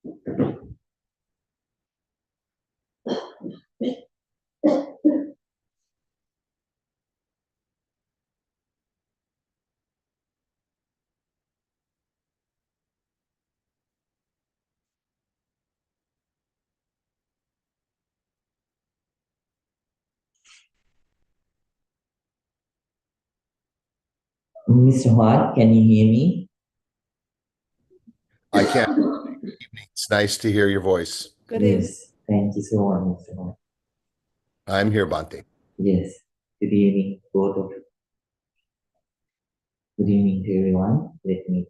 Mr. Hart, can you hear me? I can. It's nice to hear your voice. Good evening. Yes, thank you so much, Mr. Hart. I'm here, Bhante. Yes, good evening, both of you. Good evening to everyone. Let me.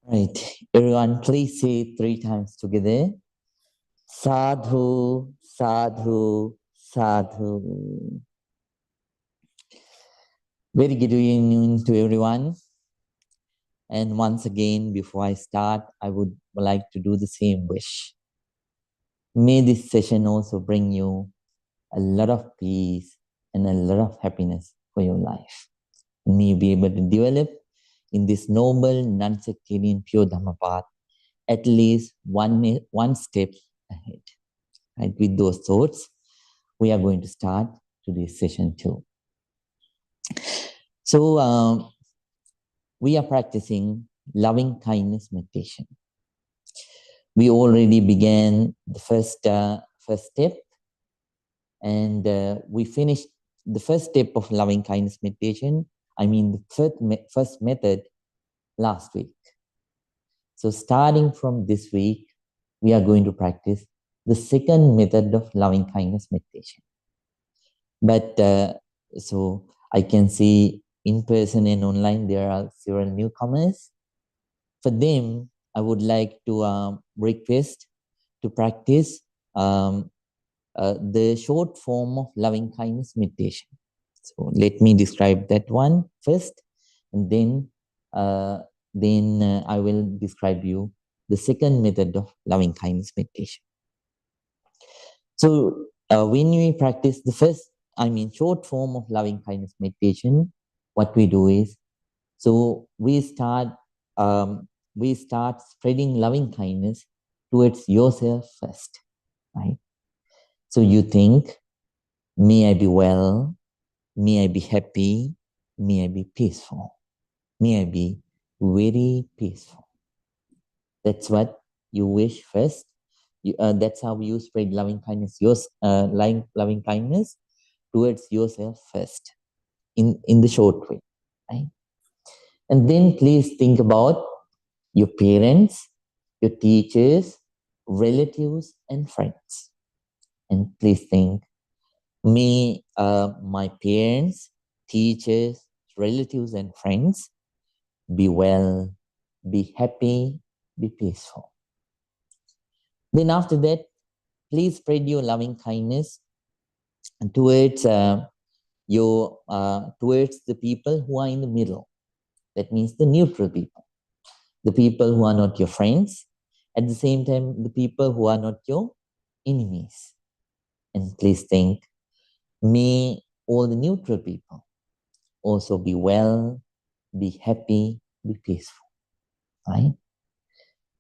Right, everyone, please say it 3 times together. Sadhu, sadhu, sadhu. Very good evening to everyone. And once again, before I start, I would like to do the same wish. May this session also bring you a lot of peace and a lot of happiness for your life. May you be able to develop in this noble, non-sectarian, pure Dhamma path at least one step ahead. Right? With those thoughts, we are going to start today's session too. So we are practicing loving kindness meditation. We already began the first step, and we finished the first step of loving kindness meditation. I mean, the first method last week. So starting from this week, we are going to practice the second method of loving kindness meditation. But so I can see in person and online, there are several newcomers. For them, I would like to request to practice the short form of loving kindness meditation. So let me describe that one first, and then I will describe you the second method of loving kindness meditation. So when we practice the short form of loving kindness meditation, what we do is, so we start spreading loving kindness towards yourself first, right? So you think, may I be well, may I be happy, may I be peaceful, may I be very peaceful. That's what you wish first. That's how you spread loving kindness, loving kindness towards yourself first, in the short way, right? And then please think about your parents, your teachers, relatives, and friends. And please think, may my parents, teachers, relatives, and friends be well, be happy, be peaceful. Then after that, please spread your loving kindness towards towards the people who are in the middle. That means the neutral people, the people who are not your friends, at the same time, the people who are not your enemies. And please think, may all the neutral people also be well, be happy, be peaceful, right?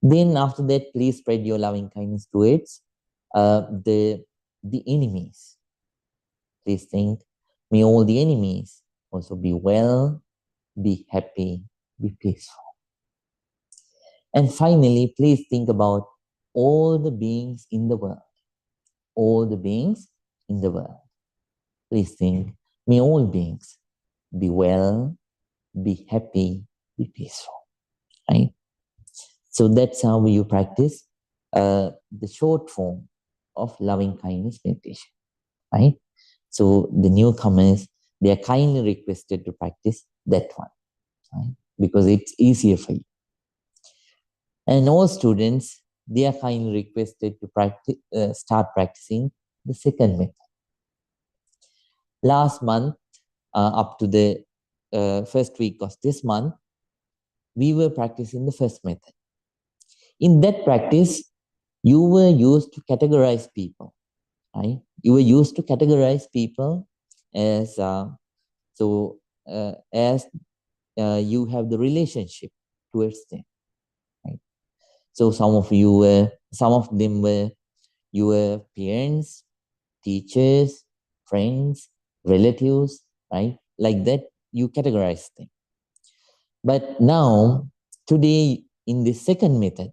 Then after that, please spread your loving kindness towards the enemies. Please think, may all the enemies also be well, be happy, be peaceful. And finally, please think about all the beings in the world. All the beings in the world. Please think, may all beings be well, be happy, be peaceful. Right? So that's how you practice the short form of loving kindness meditation. Right? So the newcomers, they are kindly requested to practice that one, right? Because it's easier for you. And all students, they are kindly requested to start practicing the second method. Last month, up to the first week of this month, we were practicing the first method. In that practice, you were used to categorize people, right? You were used to categorize people as you have the relationship towards them, right? So some of them were your parents, teachers, friends, relatives, right? Like that, you categorize them. But now, today, in the second method,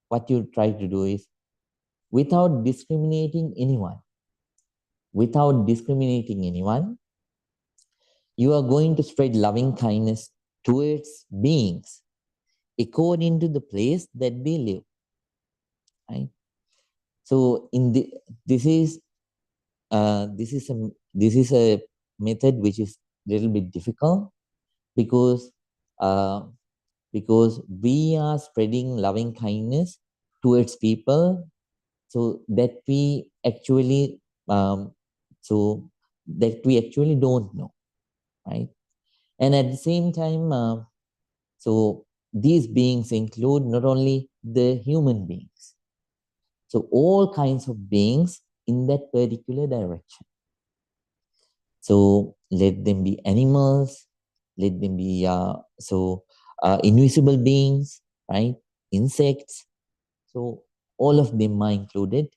what you try to do is, without discriminating anyone, you are going to spread loving kindness towards beings according to the place that they live. Right? So this is a method which is a little bit difficult because we are spreading loving kindness towards people so that we actually don't know, right? And at the same time, so these beings include not only the human beings, so all kinds of beings in that particular direction. So let them be animals, let them be invisible beings, right? Insects. So all of them are included.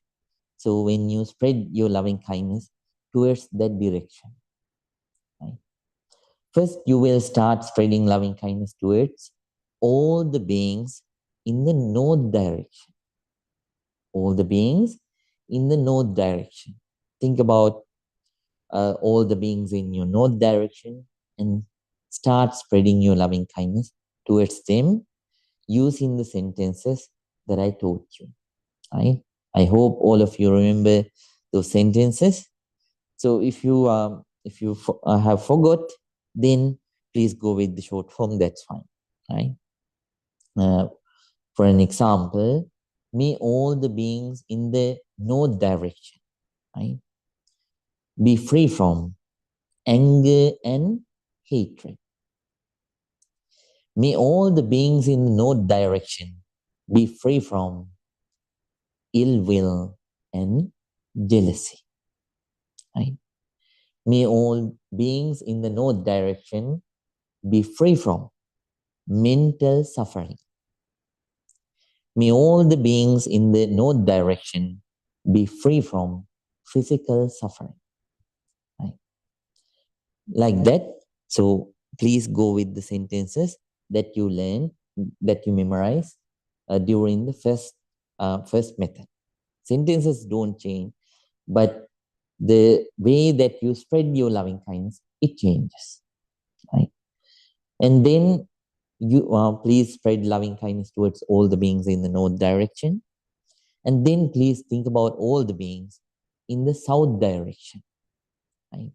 So when you spread your loving kindness towards that direction, right? First, you will start spreading loving kindness towards all the beings in the north direction. All the beings in the north direction. Think about all the beings in your north direction and start spreading your loving kindness towards them using the sentences that I taught you. Right? I hope all of you remember those sentences. So if you have forgot, then please go with the short form. That's fine. Right? For an example, may all the beings in the north direction, right, be free from anger and hatred. May all the beings in the north direction be free from ill will and jealousy. Right? May all beings in the north direction be free from mental suffering. May all the beings in the north direction be free from physical suffering. Right? Like that. So please go with the sentences that you learn, that you memorize during the first method. Sentences don't change, but the way that you spread your loving kindness, it changes. Right? And then you please spread loving kindness towards all the beings in the north direction. And then please think about all the beings in the south direction. Right?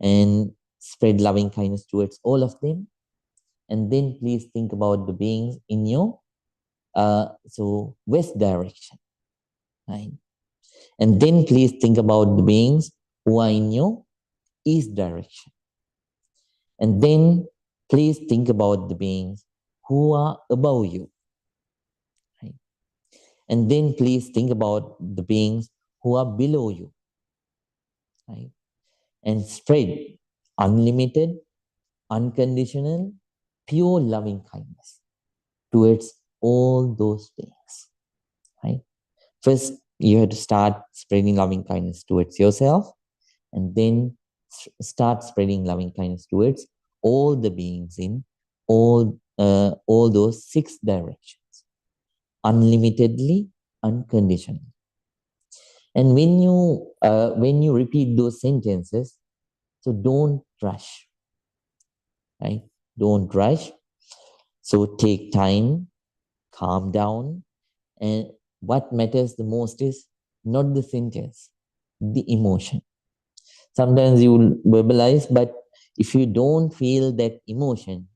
And spread loving kindness towards all of them. And then please think about the beings in your west direction. Right? And then please think about the beings who are in your east direction. And then please think about the beings who are above you. Right? And then please think about the beings who are below you. Right? And spread unlimited, unconditional, pure loving kindness towards all those beings. Right? First, you have to start spreading loving kindness towards yourself, and then start spreading loving kindness towards all the beings in all those 6 directions, unlimitedly, unconditionally. And when you repeat those sentences, so don't rush, right? Don't rush. So take time, calm down, and what matters the most is not the sentence, the emotion. Sometimes you will verbalize, but if you don't feel that emotion,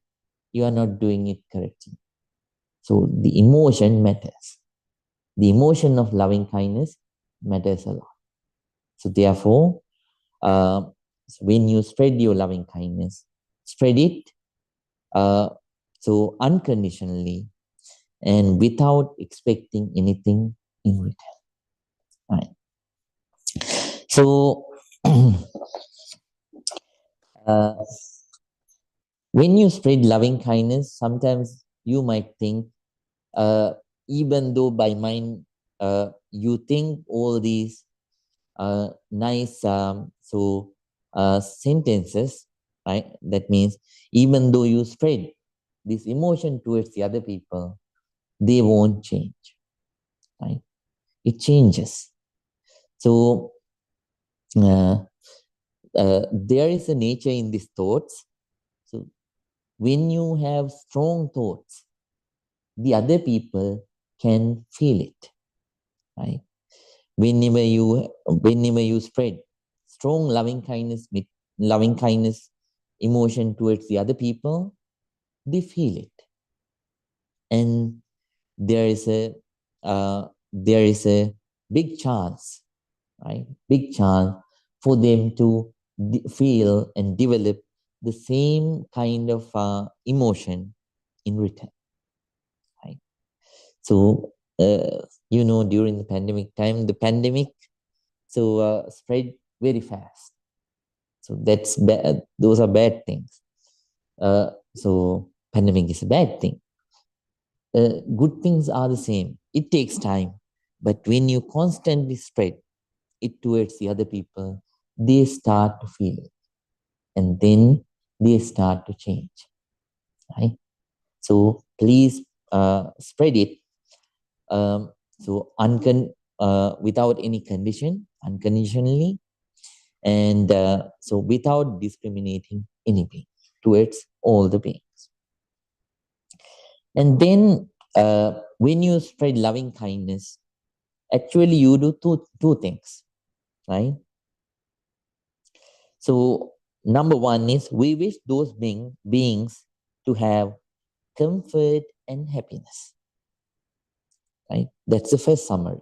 you are not doing it correctly. So the emotion matters. The emotion of loving kindness matters a lot. So therefore, when you spread your loving kindness, spread it so unconditionally and without expecting anything in return. Right. So when you spread loving kindness, sometimes you might think, even though by mind you think all these nice sentences, right? That means even though you spread this emotion towards the other people, they won't change, right? It changes. So there is a nature in these thoughts. So when you have strong thoughts, the other people can feel it, right? Whenever you spread strong loving kindness emotion towards the other people, they feel it, and there is a big chance, right? Big chance for them to feel and develop the same kind of emotion in return, right? So during the pandemic time, spread very fast. So that's bad. Those are bad things. So pandemic is a bad thing. Good things are the same. It takes time, but when you constantly spread it towards the other people, they start to feel it, and then they start to change. Right. So please spread it. Without any condition, unconditionally, and so without discriminating any being towards all the beings. And then when you spread loving kindness, actually you do two things, right? So number one is we wish those beings to have comfort and happiness, right? That's the first summary.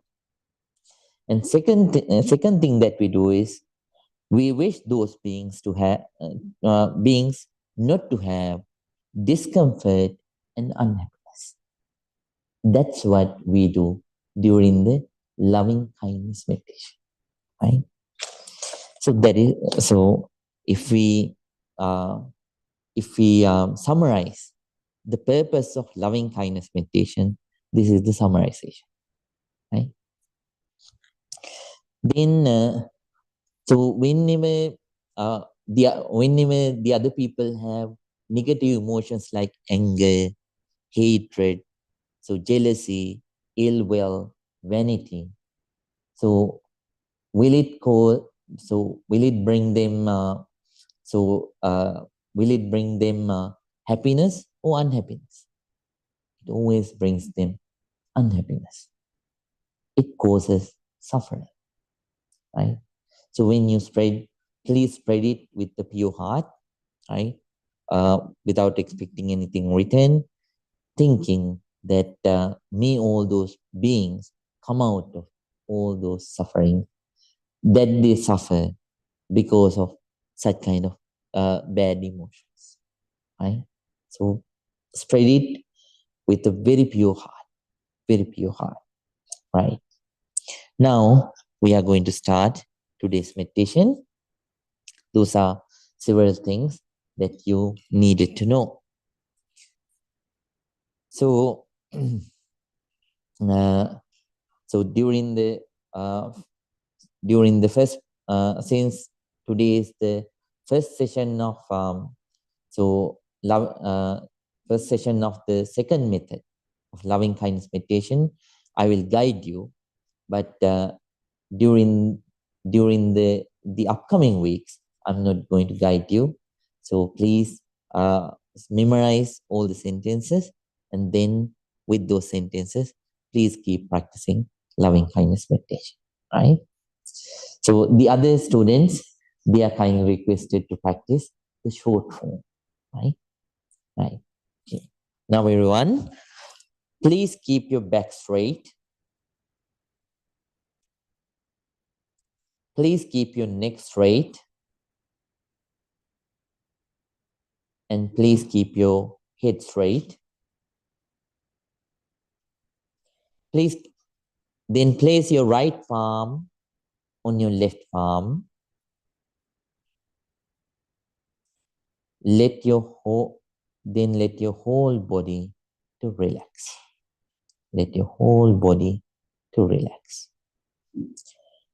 And second thing that we do is we wish those beings to have beings not to have discomfort and unhappiness. That's what we do during the loving kindness meditation, right? So that is so. Uh, if we summarize the purpose of loving kindness meditation, this is the summarization, right? Then so whenever the other people have negative emotions like anger, hatred, so jealousy, ill will, vanity, so will it call? So will it bring them? Will it bring them happiness or unhappiness? It always brings them unhappiness. It causes suffering, right? So when you spread, please spread it with the pure heart, right? Without expecting anything in return, thinking that may all those beings come out of all those suffering that they suffer because of such kind of bad emotions, right? So spread it with a very pure heart, right? Now we are going to start today's meditation. Those are several things that you needed to know. So, so during the first, since today is the first session of love first session of the second method of loving kindness meditation, I will guide you. But during the upcoming weeks, I'm not going to guide you. So please memorize all the sentences, and then with those sentences, please keep practicing loving kindness meditation. Right? So the other students, they are kindly requested to practice the short form. Right? Right. Okay. Now everyone, please keep your back straight. Please keep your neck straight. And please keep your head straight. Please then place your right palm on your left palm. Let your whole body to relax. Let your whole body to relax.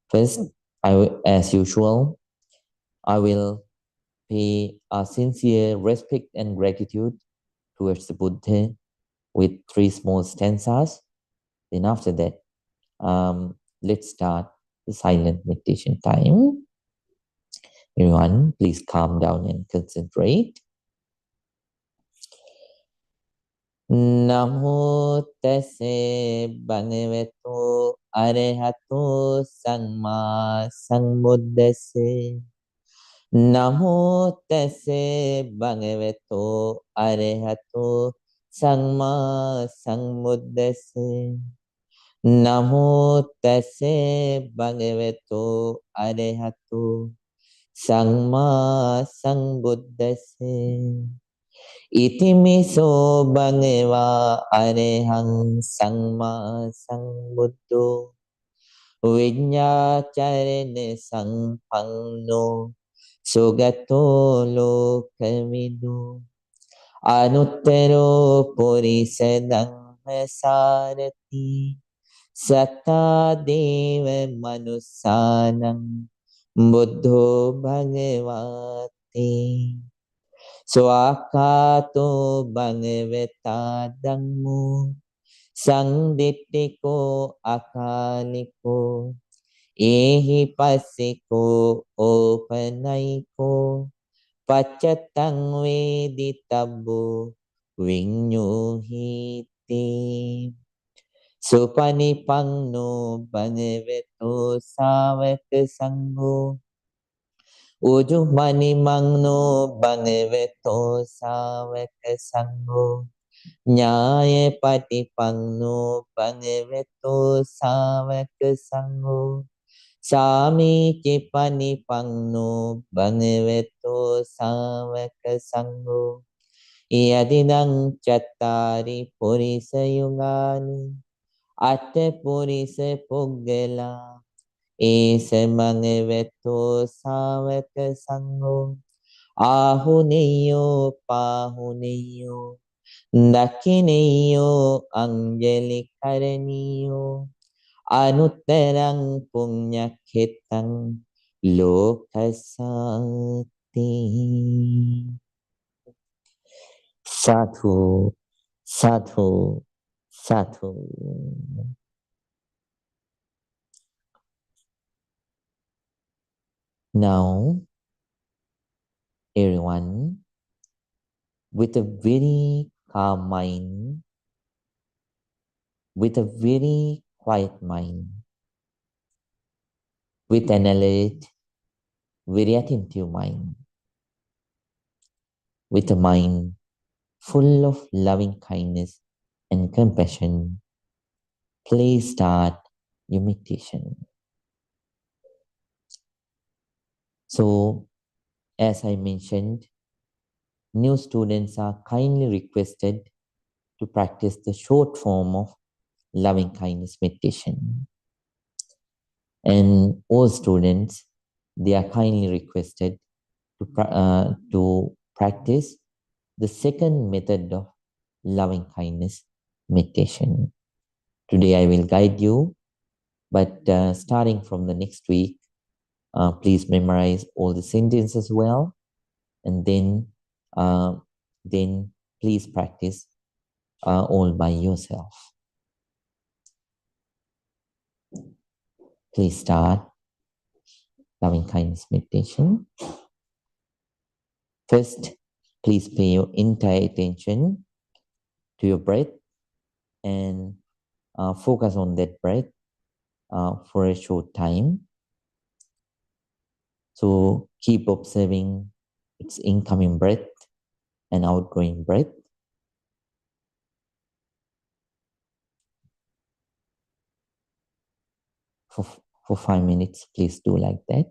First, as usual, I will pay a sincere respect and gratitude towards the Buddha with 3 small stanzas. Then after that, let's start the silent meditation time. Everyone, please calm down and concentrate. Namo tase bhagavato arahato samma sambuddhase. Namo tase bhagavato arahato samma sambuddhase. Namo tase bhagavato arahato samma sambuddhase. Itimiso bhagava arehang samma sambuddho vinyacharane sampanno sugato lokamido anuttaro purisadhamma sarati satta deva manussanam buddho bhagavate. Swakato bhagavata dhammo sangdittiko akaliko ehi passiko opanaiko paccatang veditabbo vinyuhiti. Supanipanno bhagavato savaka sangho Ujumani mangno bhagavato savaka sangho Nyaya patipangno bhagavato savaka sangho Sami panipangno bhagavato savaka sangho Yadidang chattari purisa yugani Atte purisa puggala Ese bhagavato savaka sangho Ahuneyo pahuneyo Dakineyo anjali karaniyo Anuttarang punyakhetang lokasati. Sadhu, sadhu, sadhu. Now, everyone, with a very calm mind, with a very quiet mind, with an alert, very attentive mind, with a mind full of loving kindness and compassion, please start your meditation. So, as I mentioned, new students are kindly requested to practice the short form of loving kindness meditation. And all students, they are kindly requested to practice the second method of loving kindness meditation. Today I will guide you, but starting from the next week, please memorize all the sentences well and then please practice all by yourself. Please start loving kindness meditation. First, please pay your entire attention to your breath and focus on that breath for a short time. So keep observing its incoming breath and outgoing breath. For 5 minutes, please do like that.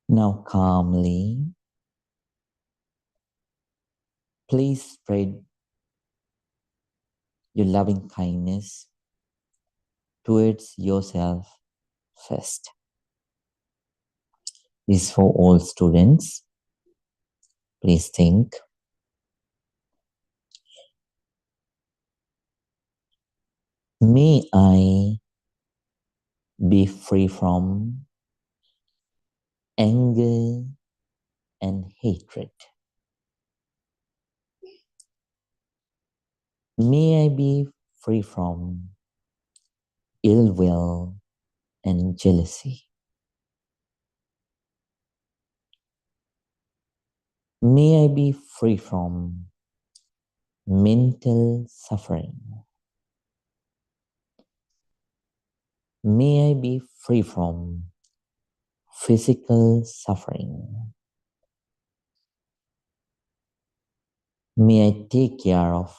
Now calmly, please spread your loving kindness towards yourself first. This is for all students. Please think, may I be free from anger and hatred. May I be free from ill will and jealousy. May I be free from mental suffering. May I be free from physical suffering. May I take care of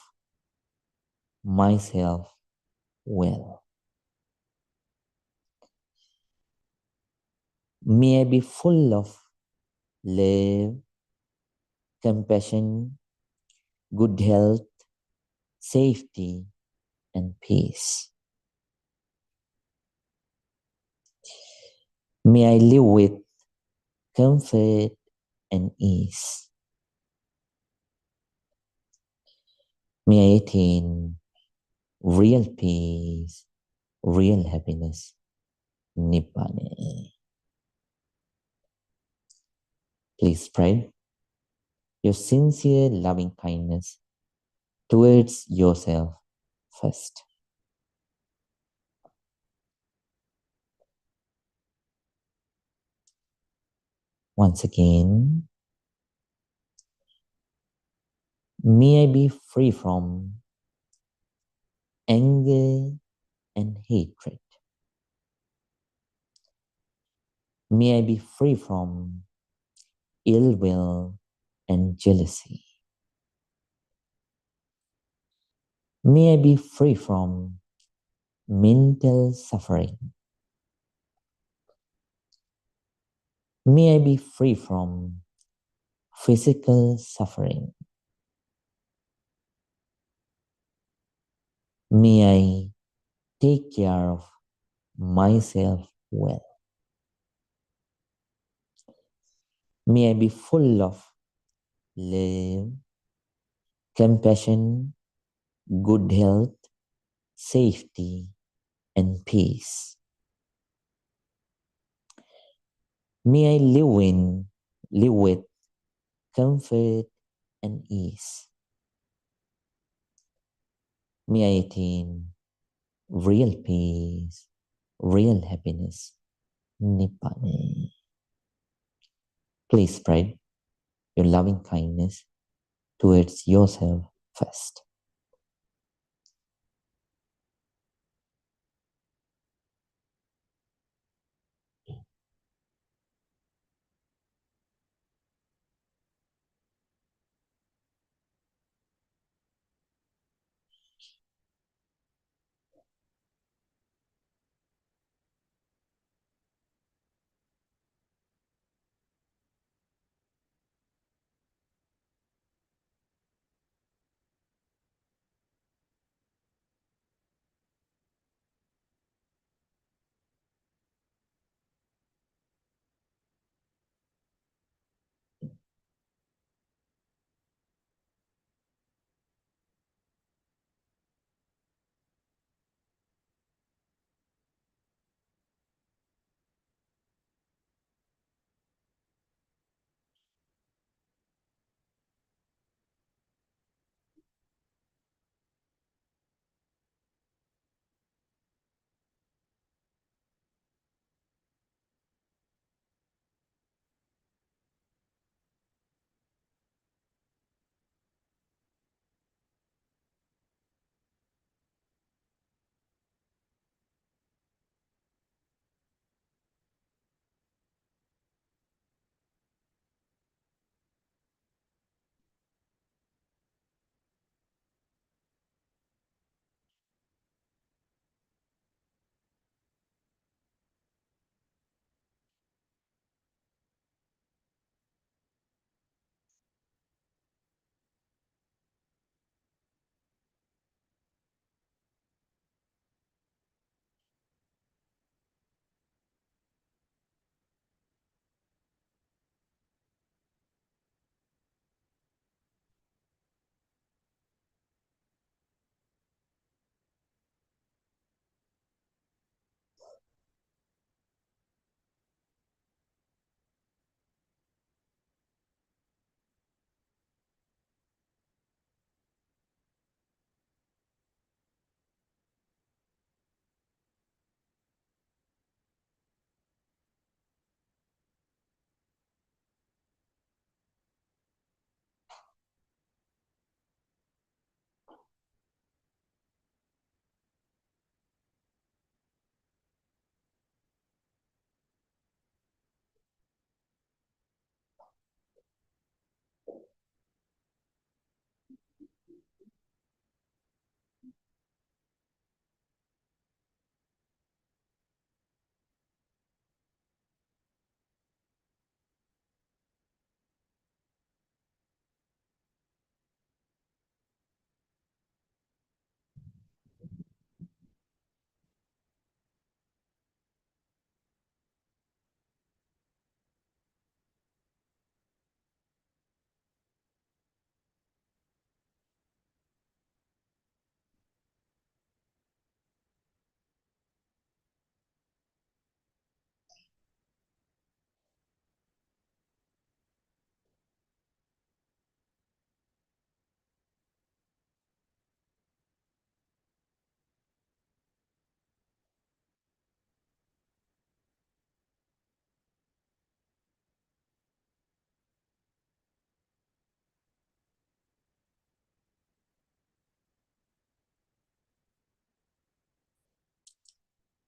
myself well. May I be full of love, compassion, good health, safety, and peace. May I live with comfort and ease. May I attain real peace, real happiness, Nibbana. Please spread your sincere loving kindness towards yourself first. Once again, may I be free from anger and hatred. May I be free from ill will and jealousy. May I be free from mental suffering. May I be free from physical suffering. May I take care of myself well. May I be full of love, compassion, good health, safety, and peace. May I live with comfort and ease. May I attain real peace, real happiness, Nibbana. Please spread your loving kindness towards yourself first.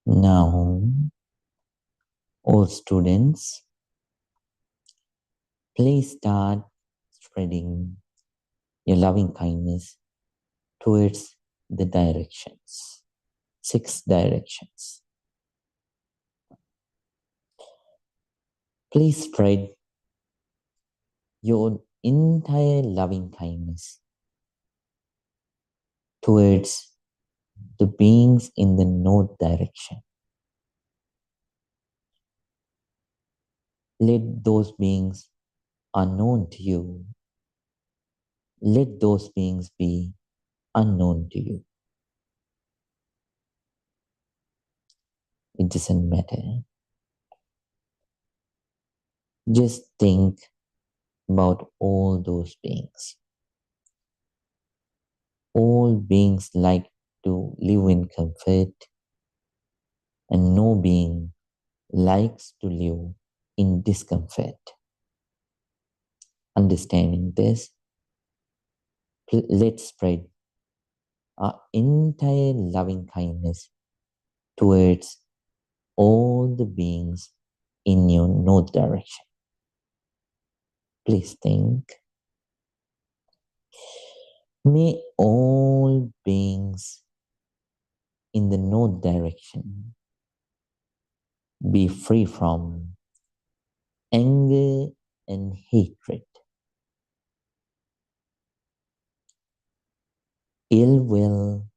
Now, all students, please start spreading your loving kindness towards the directions, 6 directions. Please spread your entire loving kindness towards the beings in the north direction. Let those beings unknown to you, let those beings be unknown to you. It doesn't matter. Just think about all those beings. All beings like to live in comfort, and no being likes to live in discomfort. Understanding this, let's spread our entire loving kindness towards all the beings in your north direction. Please think. May all beings in the north direction be free from anger and hatred, ill will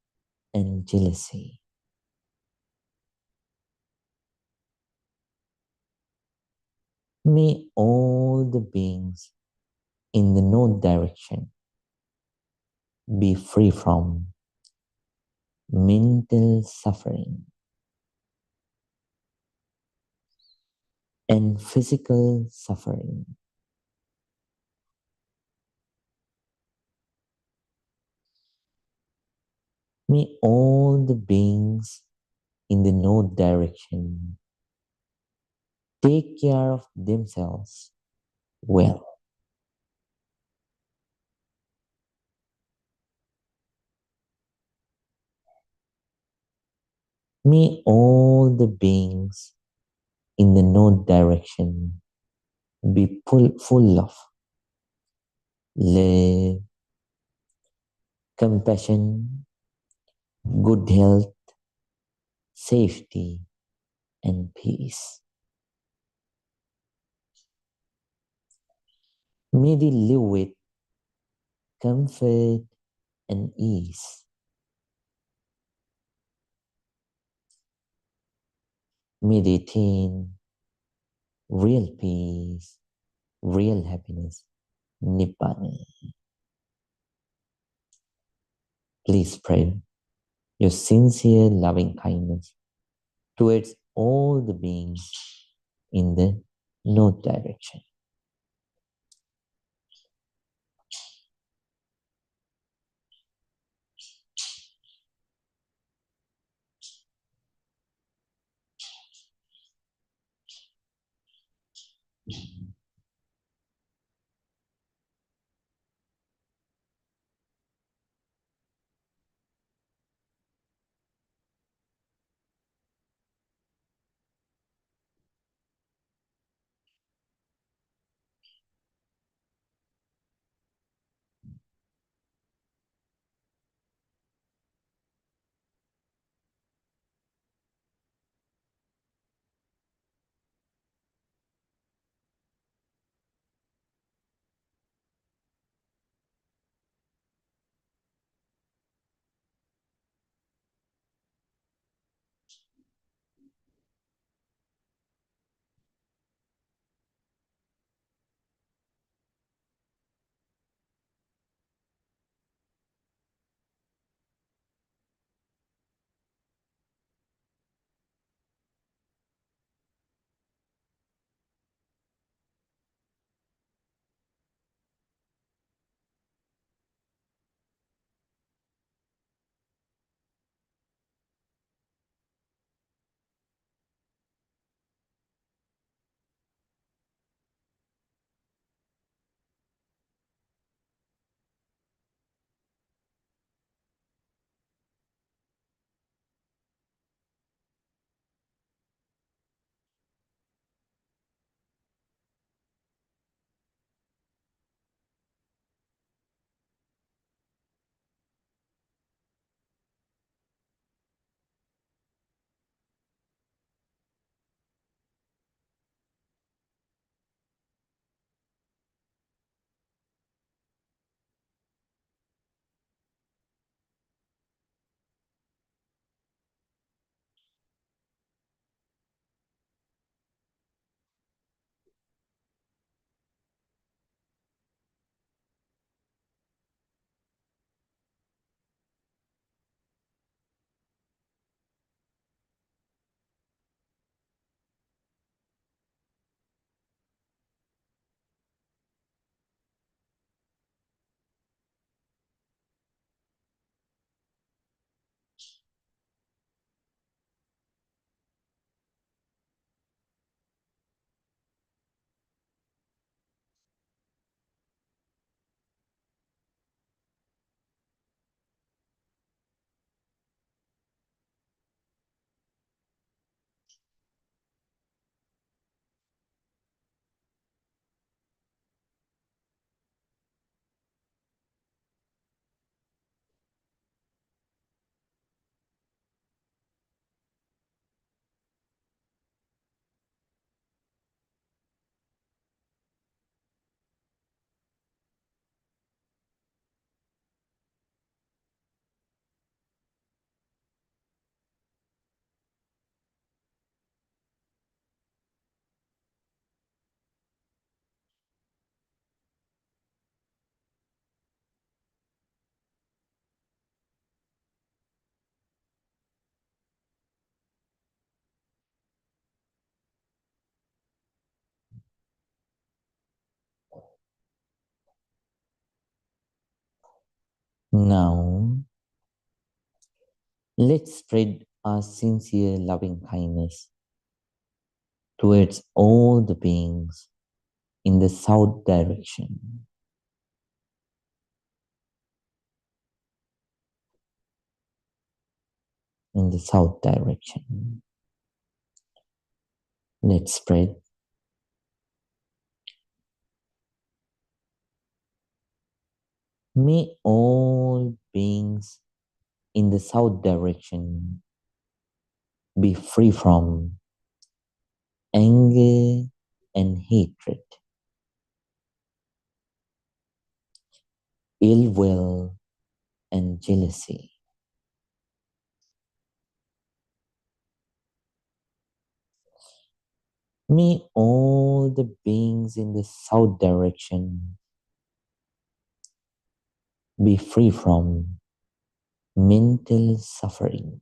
and jealousy. May all the beings in the north direction be free from mental suffering and physical suffering. May all the beings in the north direction take care of themselves well. May all the beings in the north direction be full of love, compassion, good health, safety, and peace. May they live with comfort and ease. May they attain real peace, real happiness, Nibbana. Please spread your sincere loving kindness towards all the beings in the north direction. Now, let's spread our sincere loving kindness towards all the beings in the south direction. In the south direction. Let's spread. May all beings in the south direction be free from anger and hatred, ill will and jealousy. May all the beings in the south direction be free from mental suffering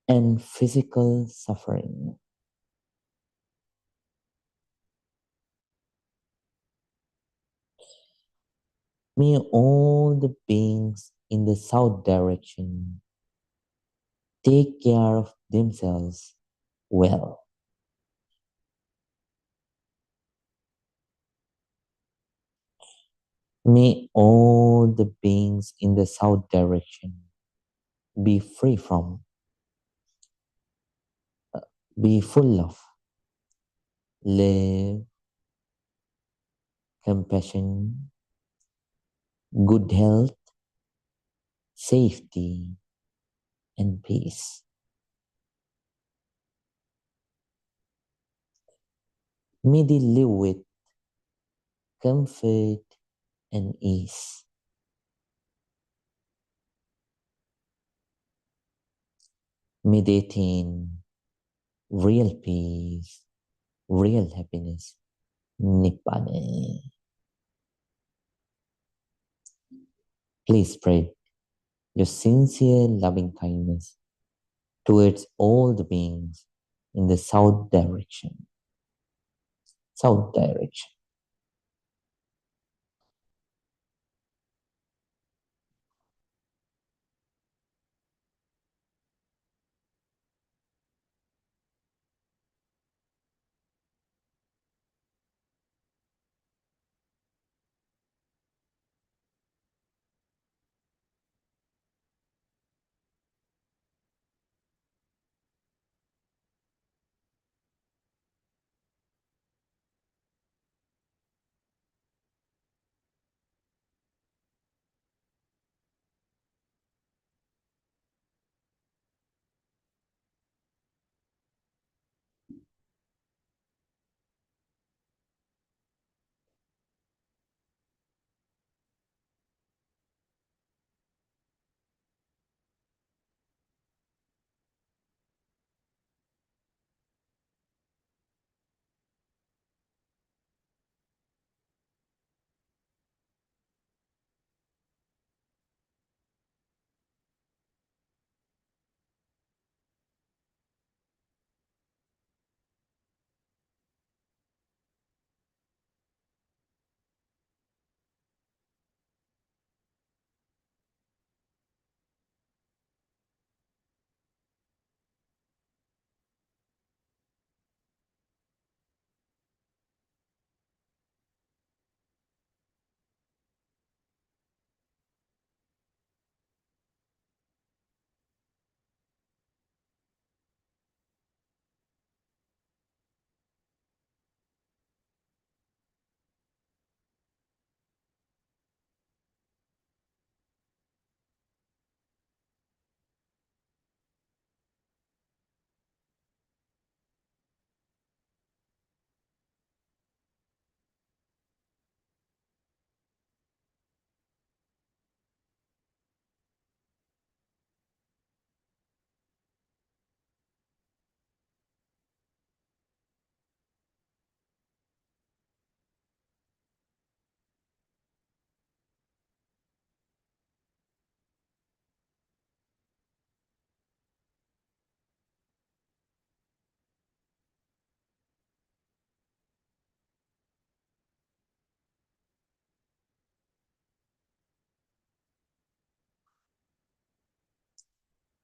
and physical suffering. May all the beings in the south direction take care of themselves well. May all the beings in the south direction be free from, be full of love, compassion, good health, safety, and peace. May they live with comfort and ease. May they attain real peace, real happiness, Nibbana. Please spread your sincere loving kindness towards all the beings in the south direction. South direction.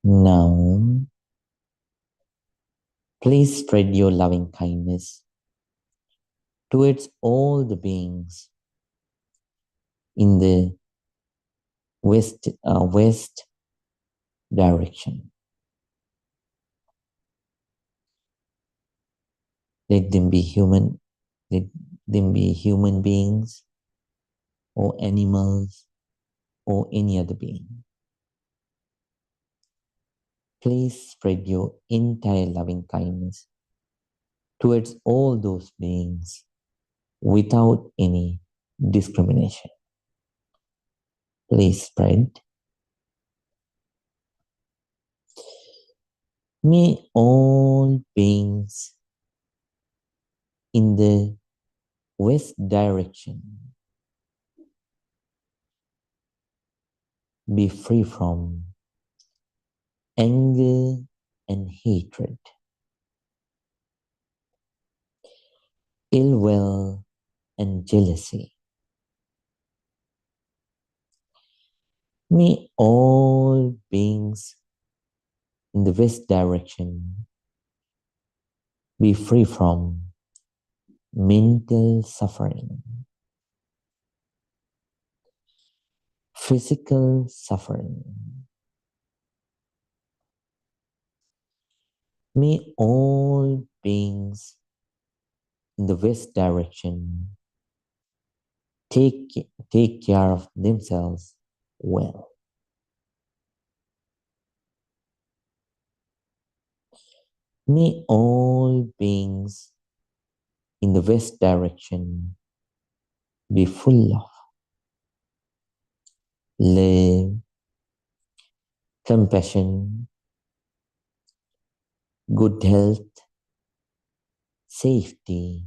Now, please spread your loving kindness towards all the beings in the west direction. Let them be human, let them be human beings or animals or any other being. Please spread your entire loving kindness towards all those beings without any discrimination. Please spread. May all beings in the west direction be free from anger and hatred, ill will and jealousy. May all beings in the west direction be free from mental suffering, physical suffering. May all beings in the west direction take care of themselves well. May all beings in the west direction be full of love, compassion, good health, safety,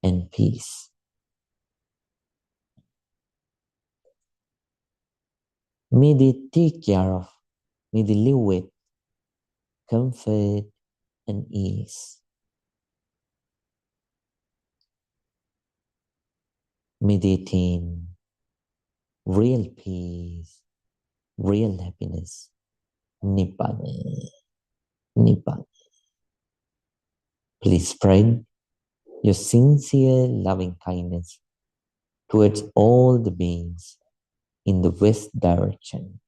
and peace. May they may they live with comfort and ease. May they attain real peace, real happiness, Nibbana. Nibbana. Please spread your sincere loving kindness towards all the beings in the west direction.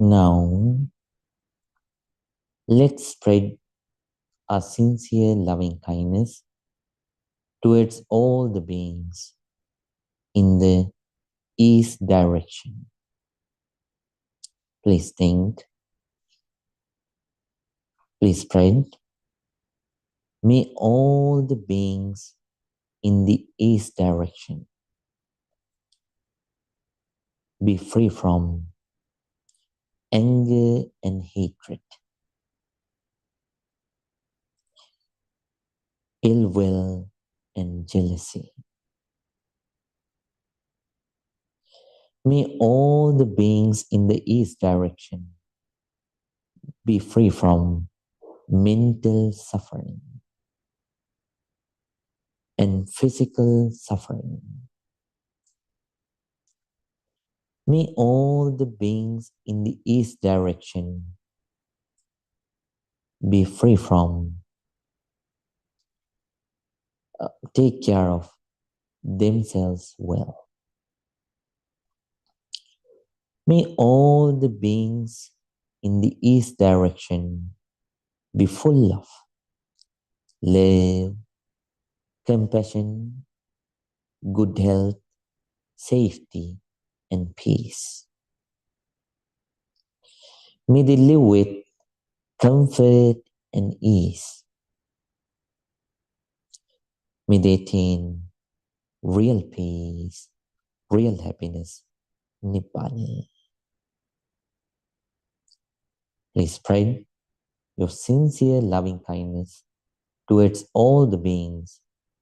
Now, let's spread a sincere loving kindness towards all the beings in the east direction. Please think, please spread. May all the beings in the east direction be free from anger and hatred, ill will and jealousy. May all the beings in the east direction be free from mental suffering and physical suffering. May all the beings in the east direction be free from take care of themselves well. May all the beings in the east direction be full of love, compassion, good health, safety, and peace. May they live with comfort and ease. May they attain real peace, real happiness, Nibbana. Please spread your sincere loving kindness towards all the beings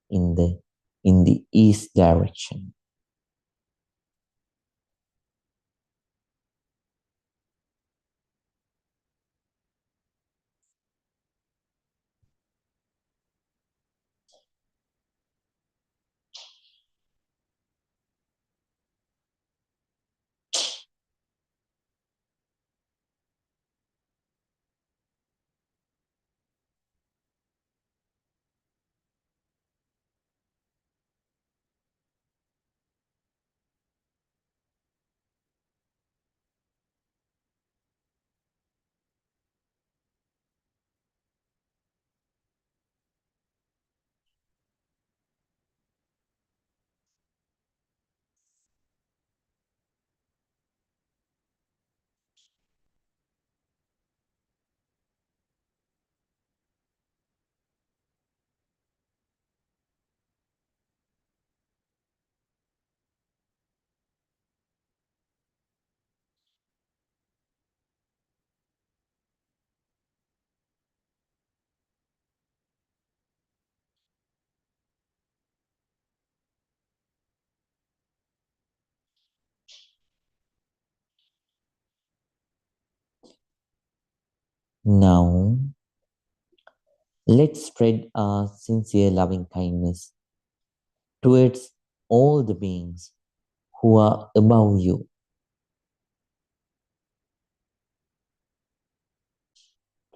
in the east direction. Now, let's spread our sincere loving kindness towards all the beings who are above you.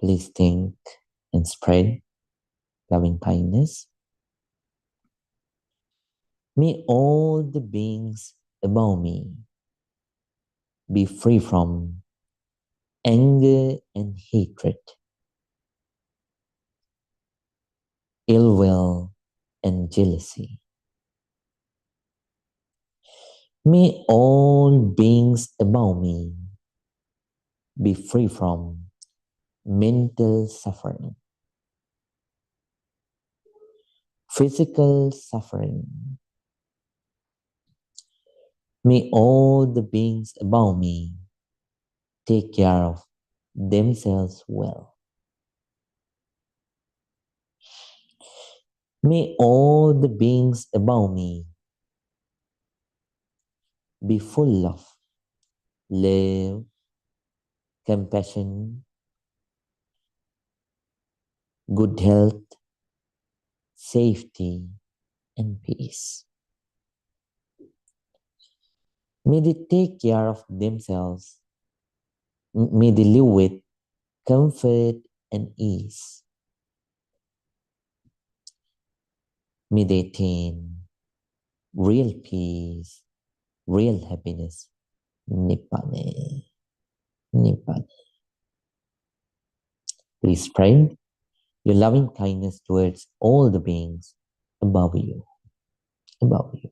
Please think and spread loving kindness. May all the beings above me be free from anger and hatred, ill will and jealousy. May all beings above me be free from mental suffering, physical suffering. May all the beings above me take care of themselves well. May all the beings above me be full of love, compassion, good health, safety, and peace. May they take care of themselves. May they live with comfort and ease. May they attain real peace, real happiness, Nibbana. Nibbana. Please spread your loving kindness towards all the beings above you, above you.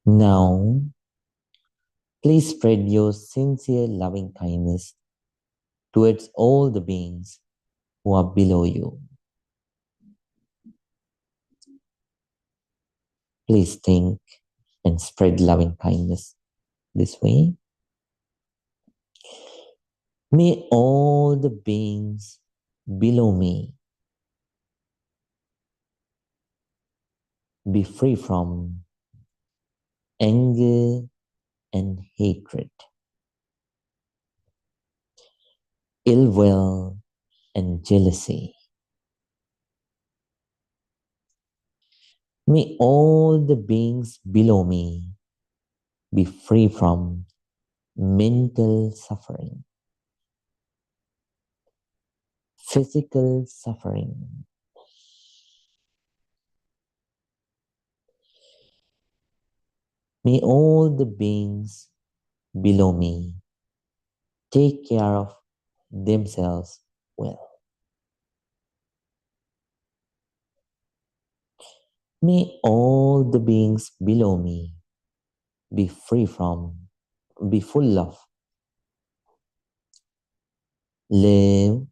Now, please spread your sincere loving kindness towards all the beings who are below you. Please think and spread loving kindness this way. May all the beings below me be free from anger and hatred, ill will and jealousy. May all the beings below me be free from mental suffering, physical suffering. May all the beings below me take care of themselves well. May all the beings below me be free from, be full of love,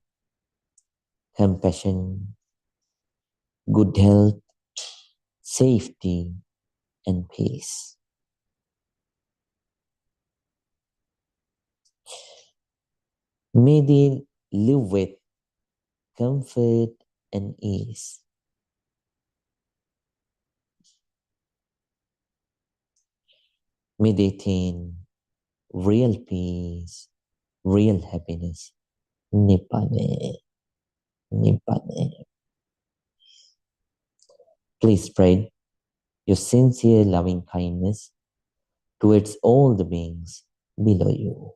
compassion, good health, safety, and peace. May they live with comfort and ease. May they attain real peace, real happiness. Nibbana, Nibbana. Please spread your sincere loving kindness towards all the beings below you.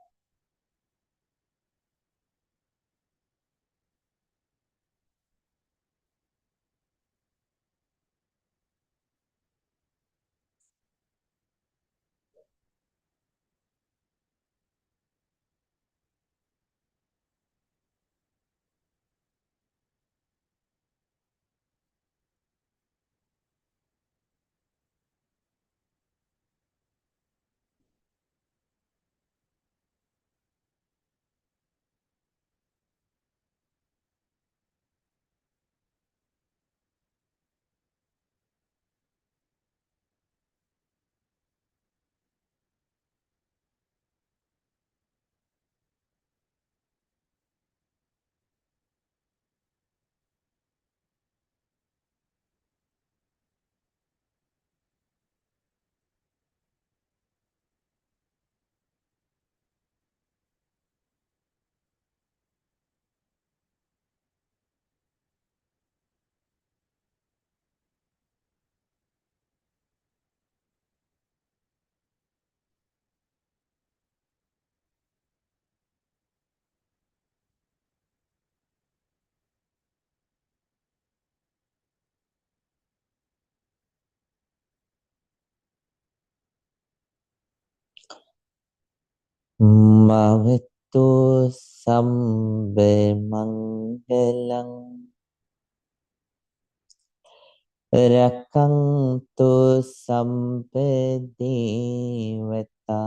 Mavettu sambe mangalang rakantu sampe devata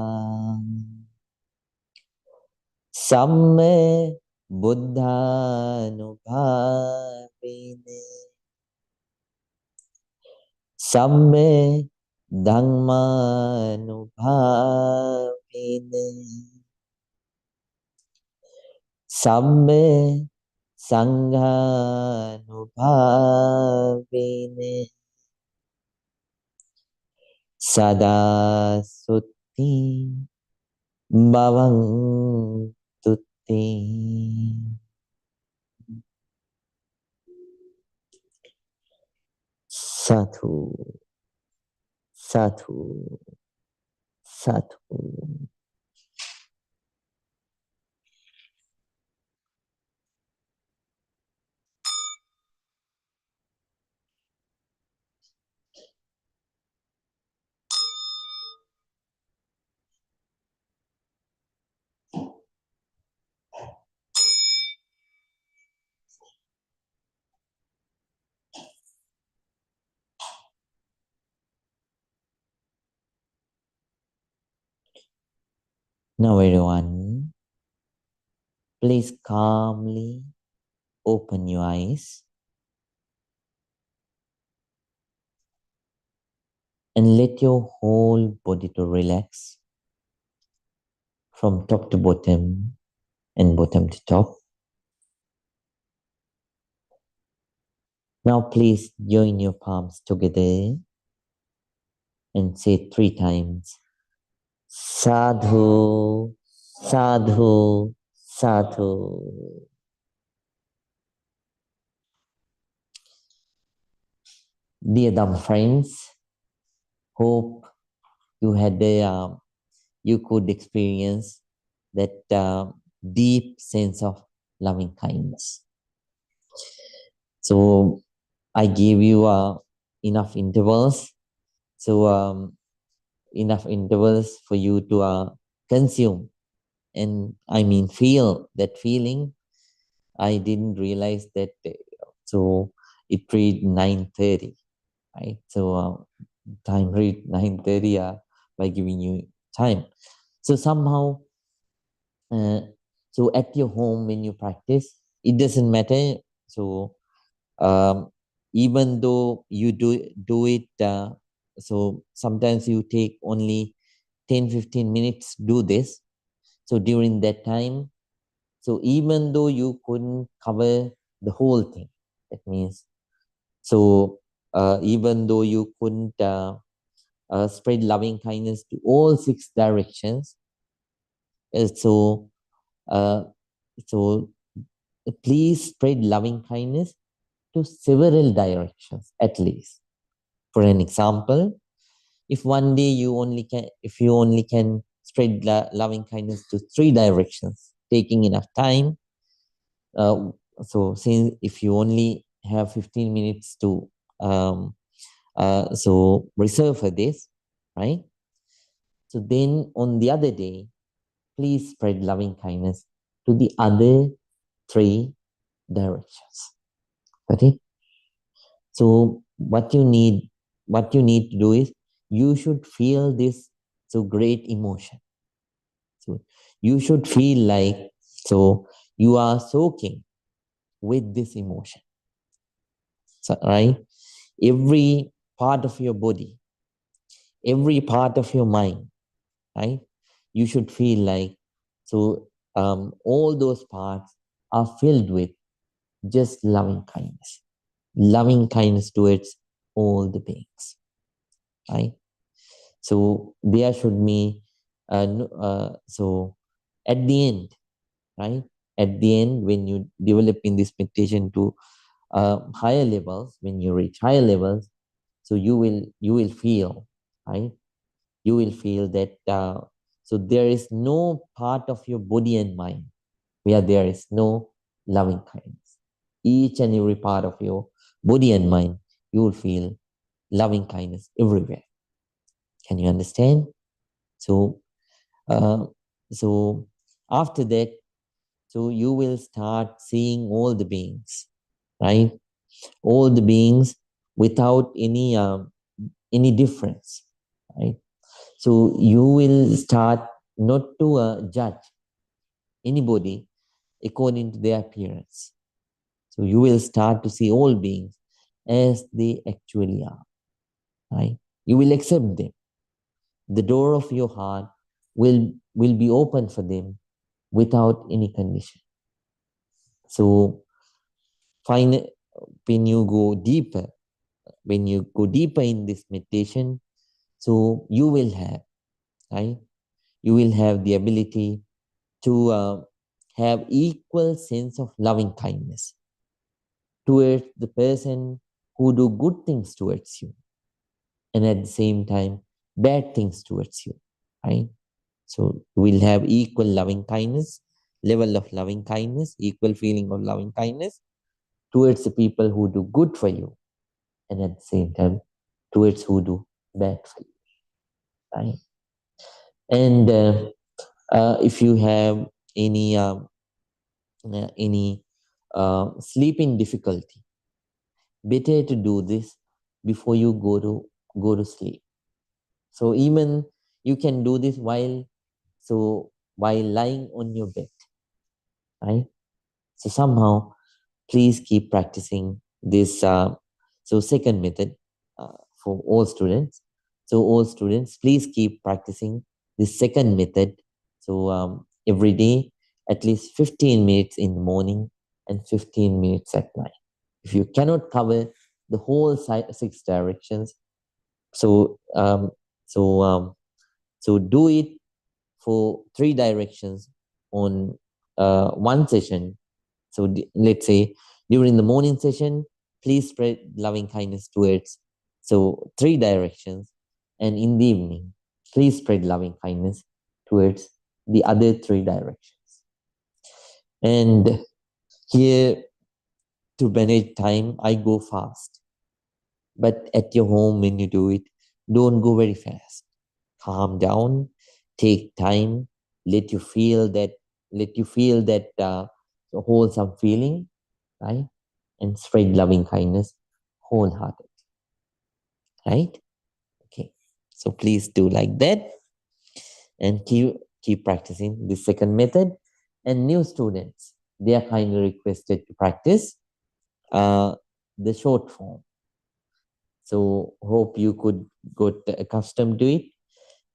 Samme buddhanubhavine. Samme dhammanubhavine. Samme sanghanubhavine. Sada sutti bhavantutte. Sadhu, sadhu, sadhu. Now everyone, please calmly open your eyes and let your whole body to relax from top to bottom and bottom to top. Now please join your palms together and say 3 times, Sadhu, Sadhu, Sadhu. Dear Dham friends, hope you could experience that deep sense of loving kindness. So I gave you enough intervals. So enough intervals for you to consume and feel that feeling. I didn't realize that. So it read 9:30, right? So time read 9:30 by giving you time. So somehow, so at your home when you practice, it doesn't matter. So even though you do it, so sometimes you take only 10-15 minutes do this. So during that time, so even though you couldn't cover the whole thing, that means, so even though you couldn't spread loving kindness to all 6 directions, uh, so uh, so please spread loving kindness to several directions at least. For an example, if one day if you only can spread loving kindness to 3 directions, taking enough time. So since if you only have 15 minutes to so reserve for this, right? So then on the other day, please spread loving kindness to the other 3 directions. Okay? So what you need to do is you should feel this so great emotion. So you should feel like so you are soaking with this emotion. So, right? Every part of your body, every part of your mind, right? You should feel like so all those parts are filled with just loving kindness towards all the beings, right? So there should be so at the end, right? At the end, when you develop in this meditation to higher levels, when you reach higher levels, so you will feel, right? You will feel that so there is no part of your body and mind where there is no loving kindness. Each and every part of your body and mind, you will feel loving kindness everywhere. Can you understand? So, uh, so after that, so you will start seeing all the beings, right? All the beings without any difference, right? So you will start not to judge, anybody according to their appearance. So you will start to see all beings as they actually are, right? You will accept them. The door of your heart will be open for them without any condition. So find, when you go deeper in this meditation, so you will have, right? You will have the ability to have equal sense of loving kindness towards the person who do good things towards you, and at the same time bad things towards you, right? So we'll have equal loving kindness, level of loving kindness, equal feeling of loving kindness towards the people who do good for you, and at the same time towards who do bad for you, right? And if you have any sleeping difficulty, better to do this before you go to sleep. So even you can do this while lying on your bed, right? So somehow, please keep practicing this. Second method for all students. So all students, please keep practicing this second method. So every day, at least 15 minutes in the morning and 15 minutes at night. If you cannot cover the whole 6 directions, so so do it for 3 directions on one session. So let's say during the morning session, please spread loving kindness towards 3 directions, and in the evening, please spread loving kindness towards the other 3 directions. And here, to manage time, I go fast. But at your home, when you do it, don't go very fast. Calm down, take time, let you feel that wholesome feeling, right? And spread loving kindness wholeheartedly, right? Okay. So please do like that, and keep practicing the second method. And new students, they are kindly requested to practice the short form. So hope you could get accustomed to it.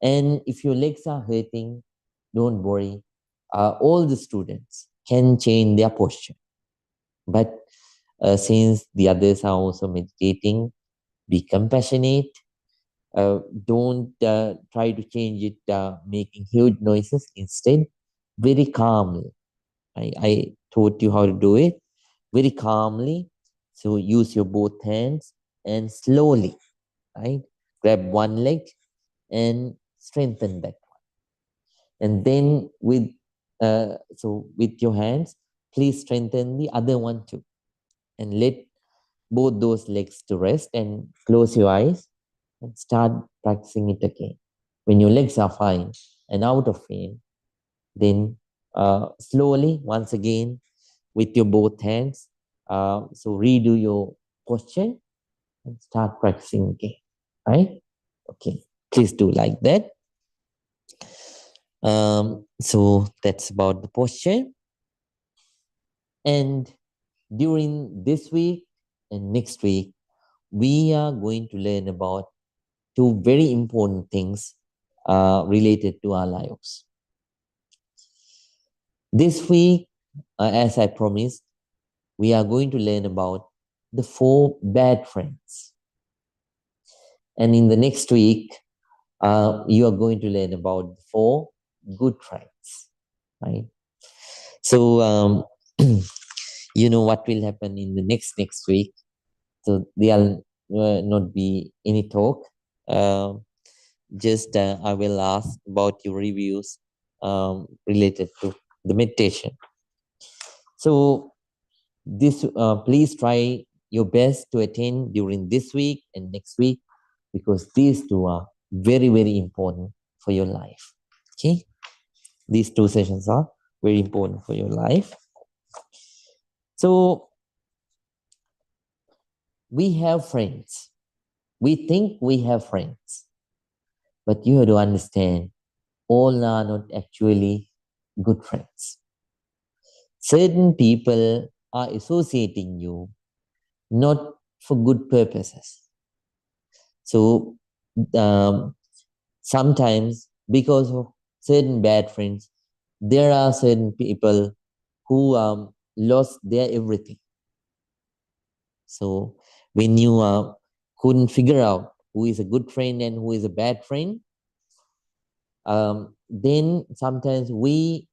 And if your legs are hurting, don't worry. All the students can change their posture. But since the others are also meditating, be compassionate. Don't try to change it, making huge noises. Instead, very calmly. I taught you how to do it. Very calmly. So use your both hands and slowly, right? Grab one leg and strengthen that one. And then with your hands, please strengthen the other one too. And let both those legs to rest, and close your eyes and start practicing it again. When your legs are fine and out of pain, then slowly, once again, with your both hands, so redo your posture and start practicing again, right? Okay, please do like that. So that's about the posture. And during this week and next week, we are going to learn about two very important things related to our lives. This week, as I promised, we are going to learn about the 4 bad friends. And in the next week, you are going to learn about the 4 good friends, right? So, you know what will happen in the next week. So there'll not be any talk. Just I will ask about your reviews related to the meditation. So this, please try your best to attend during this week and next week, because these two are very, very important for your life. Okay, these 2 sessions are very important for your life. So we have friends. We think we have friends, but you have to understand, all are not actually good friends. Certain people are associating you not for good purposes. So sometimes because of certain bad friends, there are certain people who lost their everything. So when you couldn't figure out who is a good friend and who is a bad friend, then sometimes we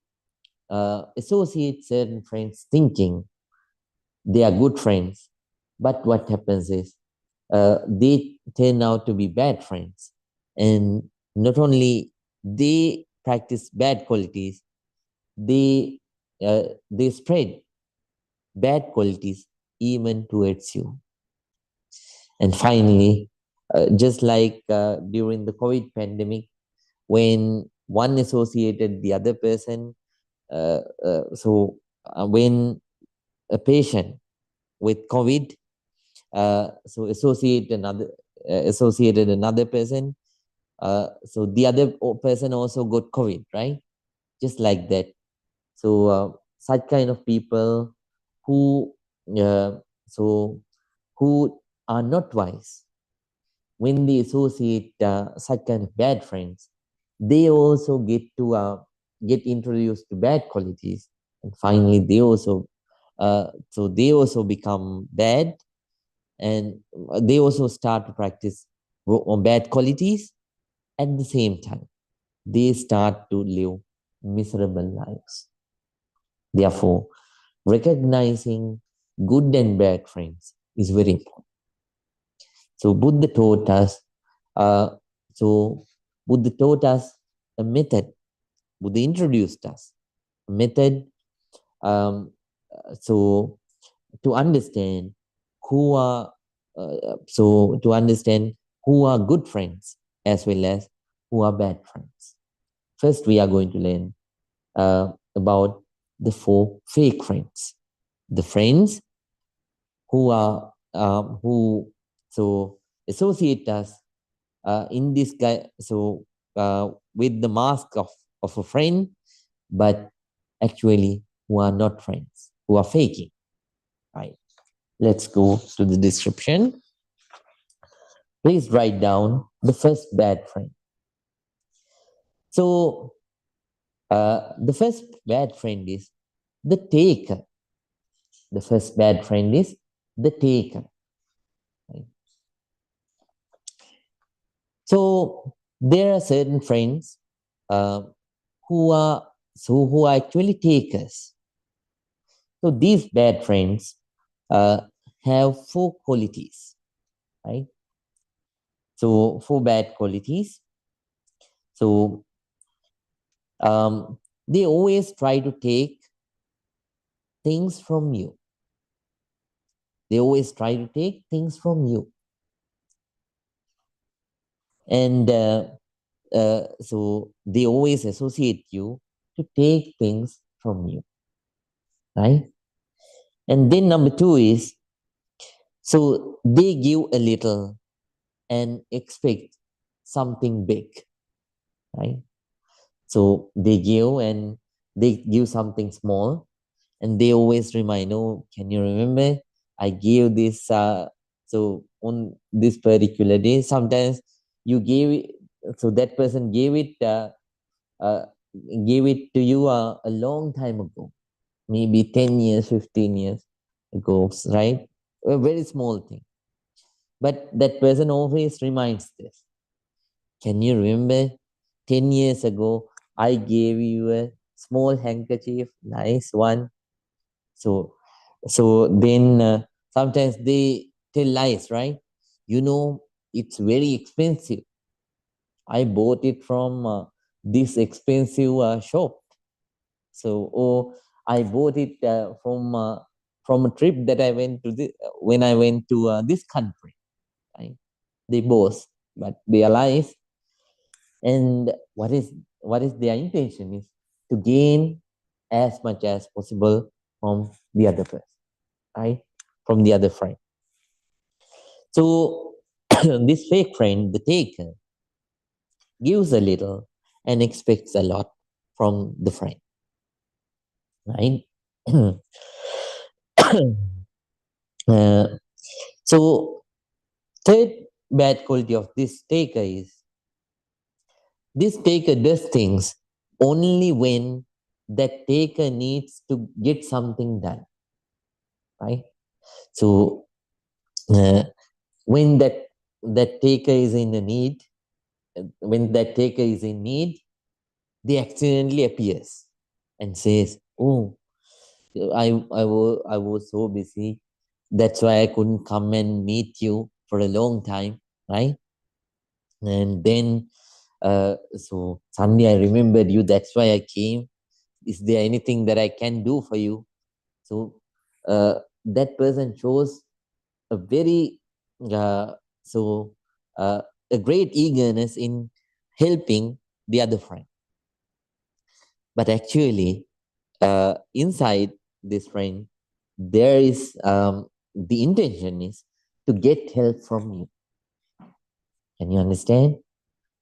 associate certain friends thinking they are good friends. But what happens is they turn out to be bad friends. And not only they practice bad qualities, they spread bad qualities even towards you. And finally, just like during the COVID pandemic, when one associated the other person, when a patient with COVID associated another person, so the other person also got COVID, right? Just like that. So such kind of people who uh, so who are not wise, when they associate such kind of bad friends, they also get introduced to bad qualities, and finally they also become bad, and they also start to practice bad qualities. At the same time, they start to live miserable lives. Therefore, recognizing good and bad friends is very important. So Buddha taught us. Uh, so Buddha taught us a method. Buddha introduced us a method. Um, so to understand who are to understand who are good friends as well as who are bad friends. First, we are going to learn about the 4 fake friends. The friends who are who so associate us in this guy with the mask of a friend, but actually who are not friends, who are faking, right? Let's go to the description. Please write down the first bad friend. So the first bad friend is the taker. The first bad friend is the taker, right? So there are certain friends uh, who are actually takers. So these bad friends uh, have 4 qualities, right? So 4 bad qualities. So they always try to take things from you. They always try to take things from you. And so they always associate you to take things from you, right? And then number 2 is, so they give a little and expect something big, right? So they give and they give something small, and they always remind, oh, can you remember I gave this so on this particular day? Sometimes you gave it, so that person uh, gave it to you a long time ago, maybe 10 years, 15 years ago, right? A very small thing, but that person always reminds this. Can you remember 10 years ago I gave you a small handkerchief, nice one? So then sometimes they tell lies, right? You know, it's very expensive. I bought it from this expensive shop. So, or I bought it from a trip that I went to when I went to this country. Right? They boast, but they are lies. And what is their intention is to gain as much as possible from the other person, right? From the other friend. So this fake friend, the taker, gives a little and expects a lot from the friend, right? Uh, so, third bad quality of this taker is this taker does things only when that taker needs to get something done, right? So, when that taker is in a need, when that taker is in need, they accidentally appears and says, "Oh, I was so busy. That's why I couldn't come and meet you for a long time, right?" And then, so Sunday, I remembered you. That's why I came. Is there anything that I can do for you? So that person shows a very uh, so a great eagerness in helping the other friend. But actually, inside this friend, there is the intention is to get help from you. Can you understand?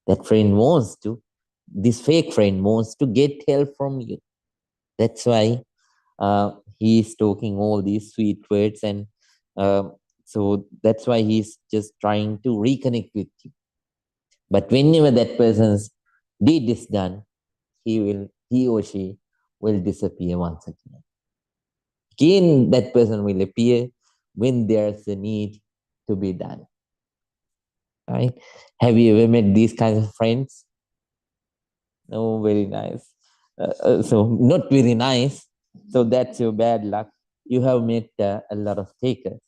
That friend wants to, this fake friend wants to get help from you. That's why he is talking all these sweet words, and so that's why he's just trying to reconnect with you. But whenever that person's deed is done, he or she will disappear once again. Again, that person will appear when there's a need to be done. Right? Have you ever met these kinds of friends? No, very nice. So not very nice. So that's your bad luck. You have met a lot of takers.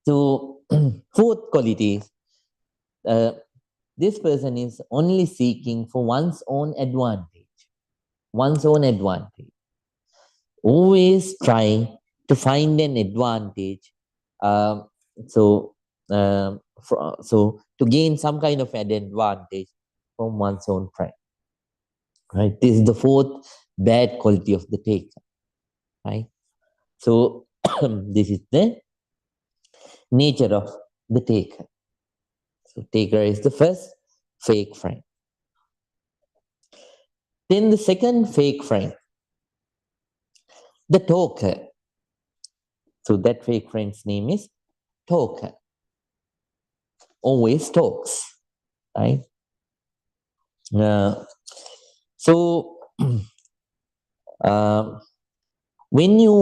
So fourth quality, uh, this person is only seeking for one's own advantage. One's own advantage. Always try to find an advantage. Um, so, so to gain some kind of an advantage from one's own friend. Right. This is the fourth bad quality of the taker. Right. So this is the nature of the taker. So taker is the first fake friend. Then the second fake friend, the talker. So that fake friend's name is talker. Always talks, right? So um, when you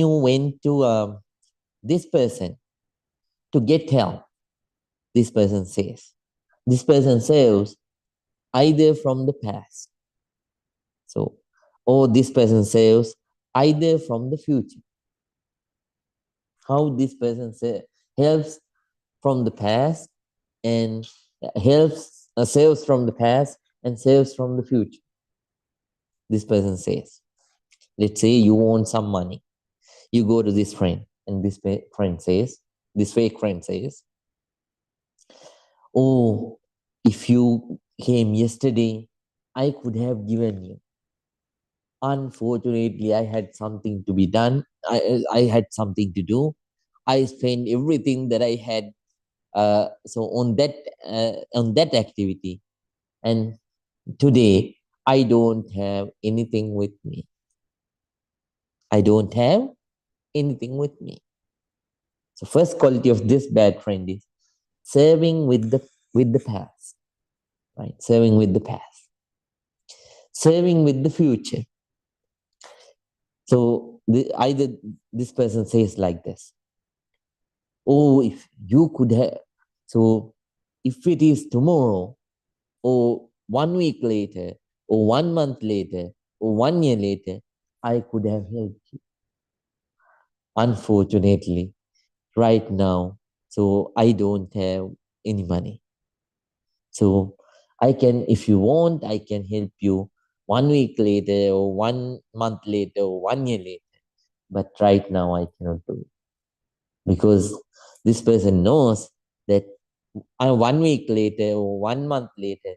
went to this person to get help, this person says either from the past, so or this person says either from the future. How this person helps from the past and helps saves from the past and saves from the future. This person says, let's say you want some money, you go to this friend, and this friend says, this fake friend says, "Oh, if you came yesterday, I could have given you. Unfortunately, I had something to be done. I had something to do. I spent everything that I had so on that activity, and today I don't have anything with me. I don't have anything with me." So first quality of this bad friend is serving with the past, right? Serving with the past, serving with the future. So either this person says like this, "Oh, if you could have, so if it is tomorrow, or 1 week later, or 1 month later, or 1 year later, I could have helped you. Unfortunately, right now, so I don't have any money. So I can, if you want, I can help you 1 week later, or 1 month later, or 1 year later. But right now I cannot do it." Because this person knows that 1 week later or 1 month later,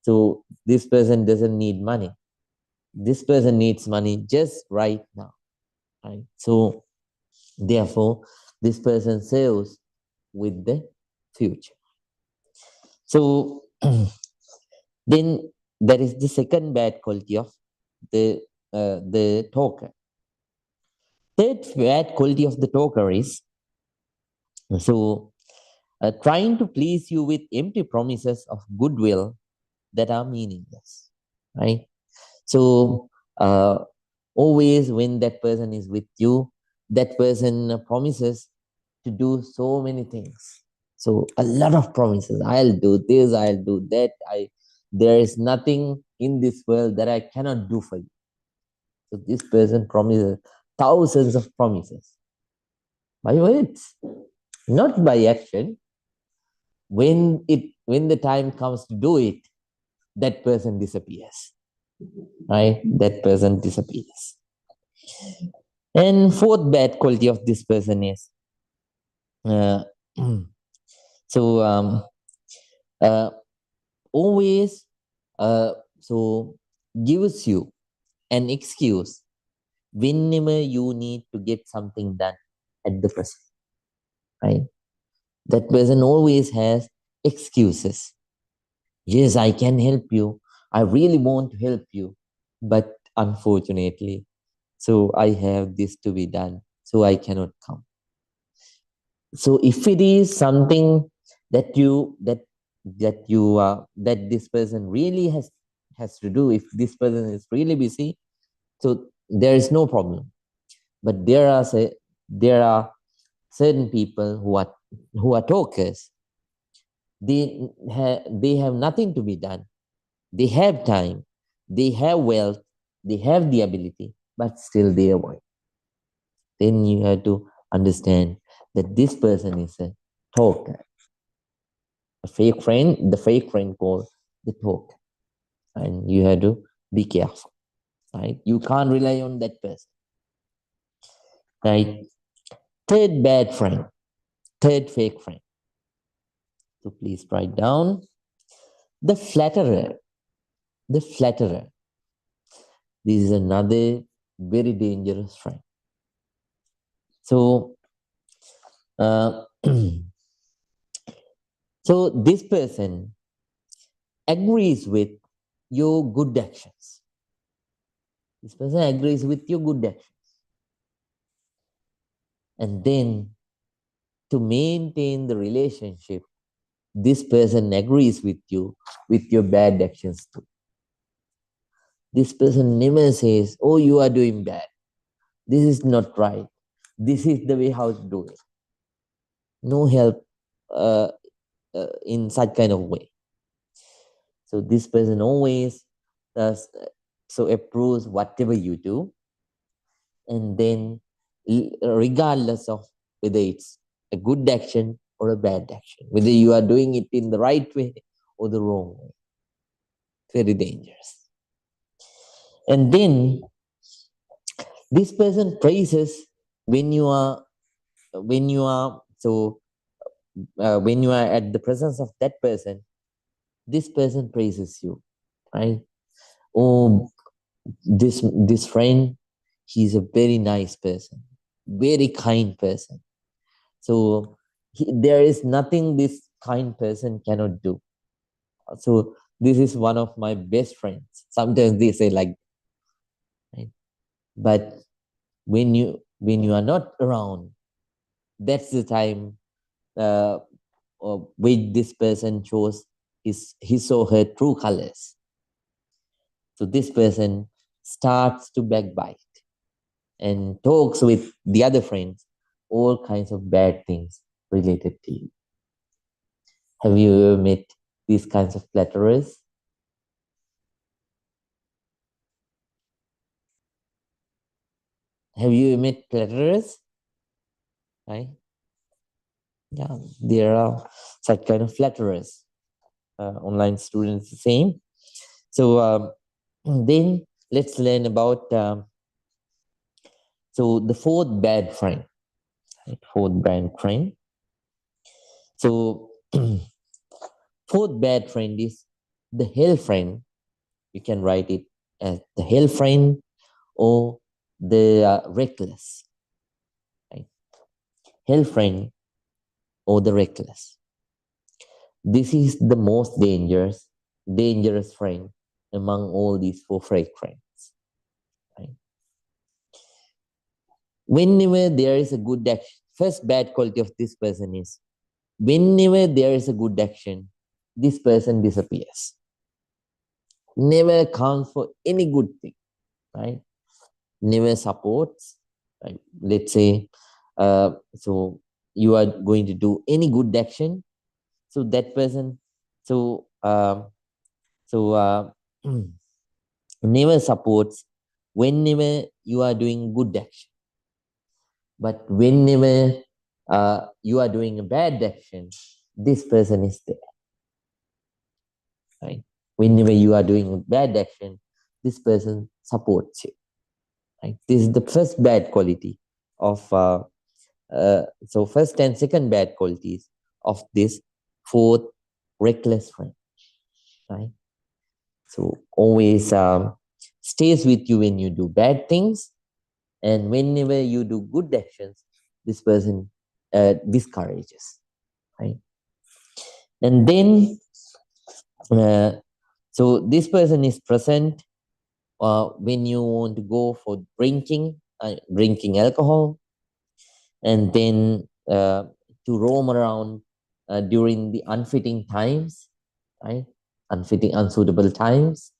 so this person doesn't need money. This person needs money just right now. Right? So therefore, this person saves with the future. So then there is the second bad quality of the talker. Third bad quality of the talker is trying to please you with empty promises of goodwill that are meaningless, right? So always when that person is with you, that person promises to do so many things. So a lot of promises. I'll do this, I'll do that. There is nothing in this world that I cannot do for you. So this person promises thousands of promises by words, not by action. When the time comes to do it, that person disappears. Right? That person disappears. And fourth bad quality of this person is uh, so always so gives you an excuse whenever you need to get something done at the present, right? That person always has excuses. Yes, I can help you. I really want to help you, but unfortunately, so I have this to be done, so I cannot come. So if it is something that that this person really has to do, if this person is really busy, so there is no problem. But there are certain people who are talkers. They have nothing to be done. They have time, they have wealth, they have the ability, but still they avoid. Then you have to understand that this person is a talker. The fake friend called the talker. And you have to be careful. Right? You can't rely on that person. Right? Third bad friend, third fake friend. So please write down the flatterer. The flatterer. This is another very dangerous friend. So, so this person agrees with your good actions. This person agrees with your good actions. And then to maintain the relationship, this person agrees with you with your bad actions too. This person never says, oh, you are doing bad. This is not right. This is the way how to do it. No help in such kind of way. So this person always does so approves whatever you do, and then regardless of whether it's a good action or a bad action, whether you are doing it in the right way or the wrong way, very dangerous. And then this person praises when you are when you are so when you are at the presence of that person. This person praises you, right? Oh, this friend, he's a very nice person, very kind person. So there is nothing this kind person cannot do. So this is one of my best friends. Sometimes they say like, right? But when you are not around, that's the time when this person shows his or her true colors. So this person starts to backbite and talks with the other friends all kinds of bad things related to you. Have you ever met these kinds of flatterers? Have you met flatterers? Right? Yeah, there are such kind of flatterers. Online students the same. So then let's learn about so the fourth bad friend. Right? Fourth bad friend. So fourth bad friend is the hell friend. You can write it as the hell friend or the reckless. Right? Hell friend or the reckless. This is the most dangerous friend among all these four fake friends. whenever there is a good action, first bad quality of this person is, whenever there is a good action, this person disappears. Never counts for any good thing, right? Never supports, right? Let's say, so you are going to do any good action, so that person, so so never supports whenever you are doing good action. But whenever you are doing a bad action, this person is there, right? Whenever you are doing a bad action, this person supports you, right? This is the first bad quality of, so first and second bad qualities of this fourth reckless friend, right? So always stays with you when you do bad things, and whenever you do good actions, this person discourages, right? And then, so this person is present when you want to go for drinking alcohol, and then to roam around during the unfitting times, right? Unsuitable times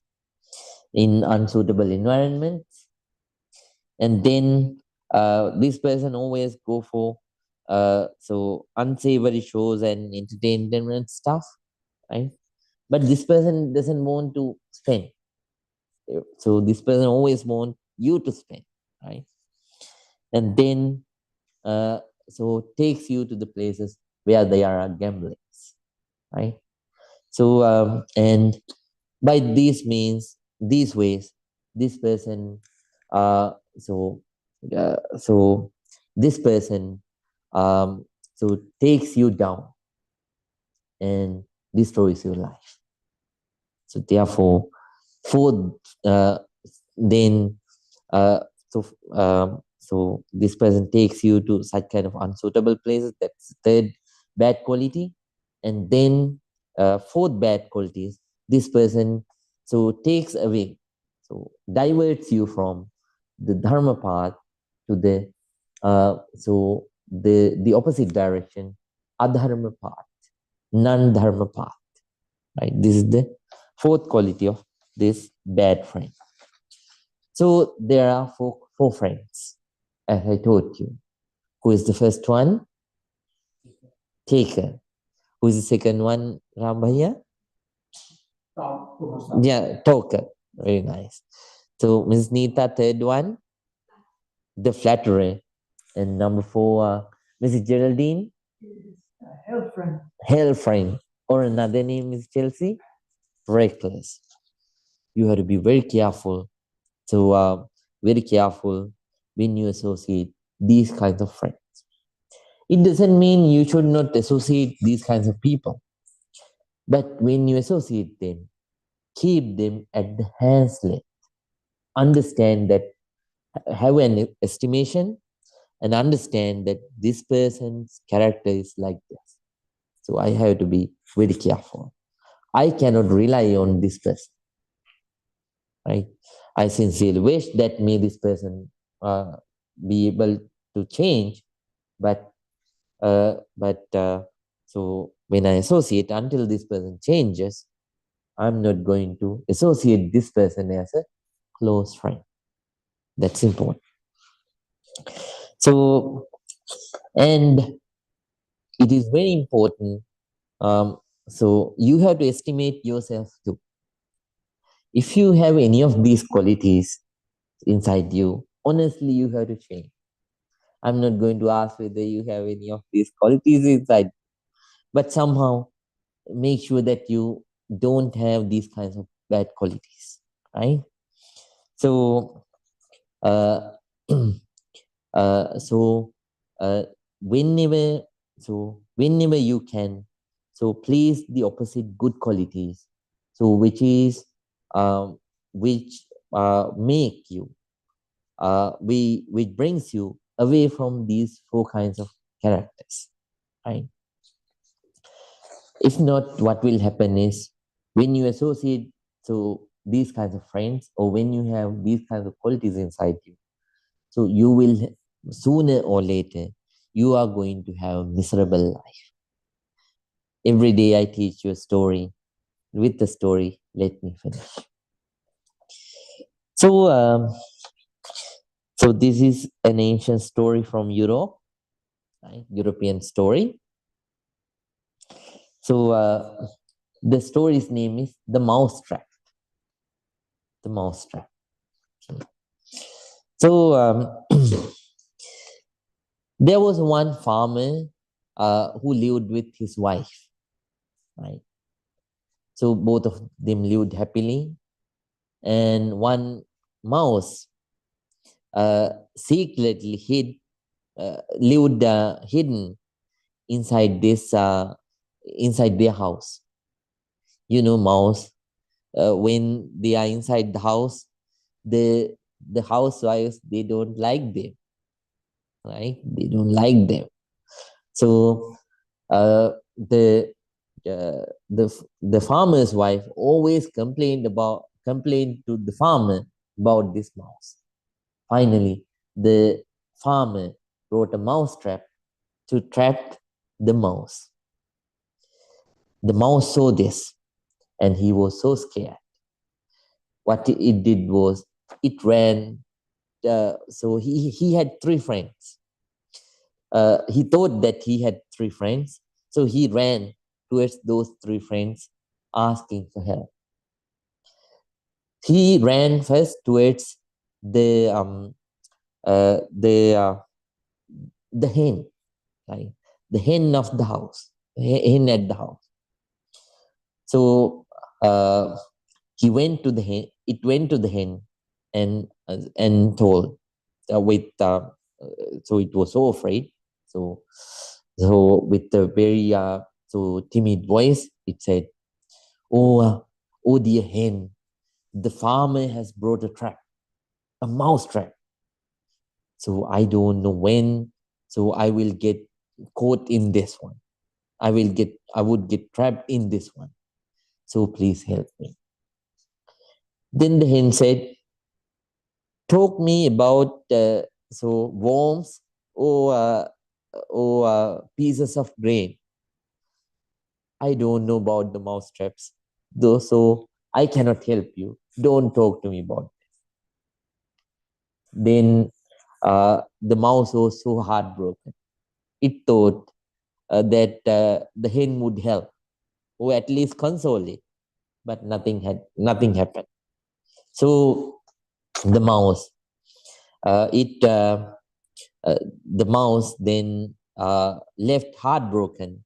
in unsuitable environments. And then this person always go for so unsavory shows and entertainment stuff, right? But this person doesn't want to spend. So this person always want you to spend, right? And then so takes you to the places where they are gambling, right? So and by these ways, this person uh, so so this person so takes you down and destroys your life. So therefore, fourth, then uh, so so this person takes you to such kind of unsuitable places. That's third bad quality. And then fourth bad quality is this person so takes away, so diverts you from the dharma path to the so the opposite direction, adharma path, non-dharma path, right? This is the fourth quality of this bad friend. So there are four friends, as I told you. Who is the first one? Taker. Who is the second one, Rambhaya? Yeah, talker. Very nice. So Ms. Nita, third one, the flatterer. And number four, Mrs. Geraldine? Hell friend. Hell friend. Or another name is Chelsea? Reckless. You have to be very careful. So very careful when you associate these kinds of friends. It doesn't mean you should not associate these kinds of people. But when you associate them, keep them at the hand's length. Understand that, have an estimation, and understand that this person's character is like this. So I have to be very careful. I cannot rely on this person, right? I sincerely wish that may this person be able to change, but so when I associate, until this person changes, I'm not going to associate this person as a close friend. That's important. So, and it is very important. So you have to estimate yourself too. If you have any of these qualities inside you, honestly, you have to change. I'm not going to ask whether you have any of these qualities inside, but somehow make sure that you don't have these kinds of bad qualities, right? So, uh, so whenever whenever you can, so place the opposite good qualities, so which is which make you which brings you away from these four kinds of characters, right? If not, what will happen is, when you associate so these kinds of friends, or when you have these kinds of qualities inside you, so you will sooner or later, you are going to have a miserable life. Every day I teach you a story. With the story, let me finish. So, so this is an ancient story from Europe, right? European story. So the story's name is The Mousetrap. The Mousetrap. Okay. So there was one farmer who lived with his wife, right? So both of them lived happily, and one mouse secretly lived hidden inside this inside their house. You know, mouse when they are inside the house, the housewives, they don't like them, right? They don't like them. So uh, the the farmer's wife always complained to the farmer about this mouse. Finally, the farmer wrote a mouse trap to trap the mouse. The mouse saw this and he was so scared. What it did was it ran. So he had three friends. He thought that he had three friends, so he ran towards those three friends asking for help. He ran first towards the um uh, the uh, the hen, right? The hen of the house, hen at the house. So he went to the hen. It went to the hen and told with so it was so afraid. So with a very so timid voice, it said, "Oh, oh dear hen, the farmer has brought a trap, a mouse trap. So I don't know when. So I will get caught in this one. I would get trapped in this one. So please help me." Then the hen said, "Talk me about so worms or pieces of grain. I don't know about the mouse traps, though, so I cannot help you. Don't talk to me about this." Then the mouse was so heartbroken. It thought that the hen would help, or at least console it, but nothing happened. So the mouse, uh, it the mouse then left heartbroken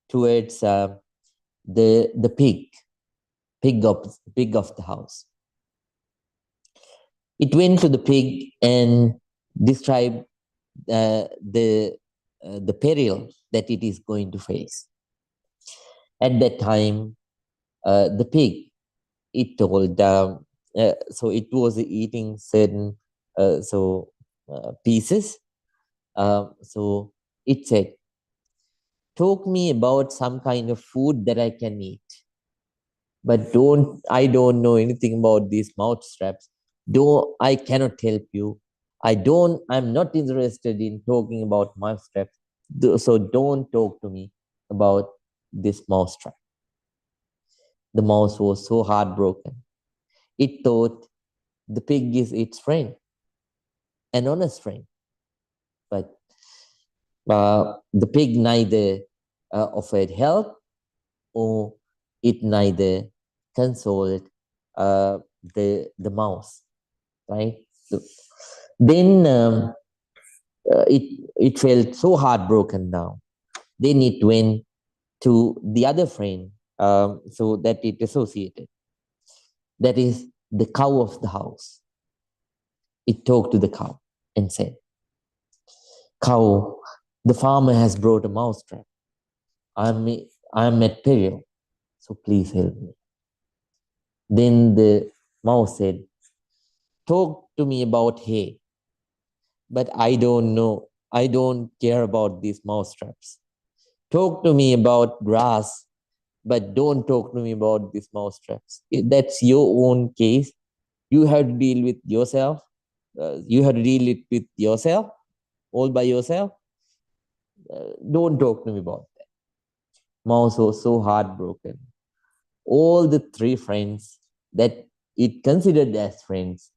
towards the pig of the house. It went to the pig and described the peril that it is going to face. At that time, the pig, it told, so it was eating certain pieces. So it said, "Talk me about some kind of food that I can eat, but I don't know anything about these mouth straps. I cannot help you. I'm not interested in talking about mouth straps. So don't talk to me about this mouse trap." The mouse was so heartbroken. It thought the pig is its friend, an honest friend. But the pig neither offered help, or it neither consoled the mouse, right? So then it felt so heartbroken now. Then it went to the other friend, so that it associated. That is the cow of the house. It talked to the cow and said, "Cow, the farmer has brought a mousetrap. I'm I'm at peril, so please help me." Then the mouse said, "Talk to me about hay, but I don't know. I don't care about these mousetraps. Talk to me about grass, but don't talk to me about these mousetraps. That's your own case. You have to deal with yourself. You have to deal it with yourself. all by yourself? Don't talk to me about that. Mouse was so heartbroken. All the three friends that it considered as friends,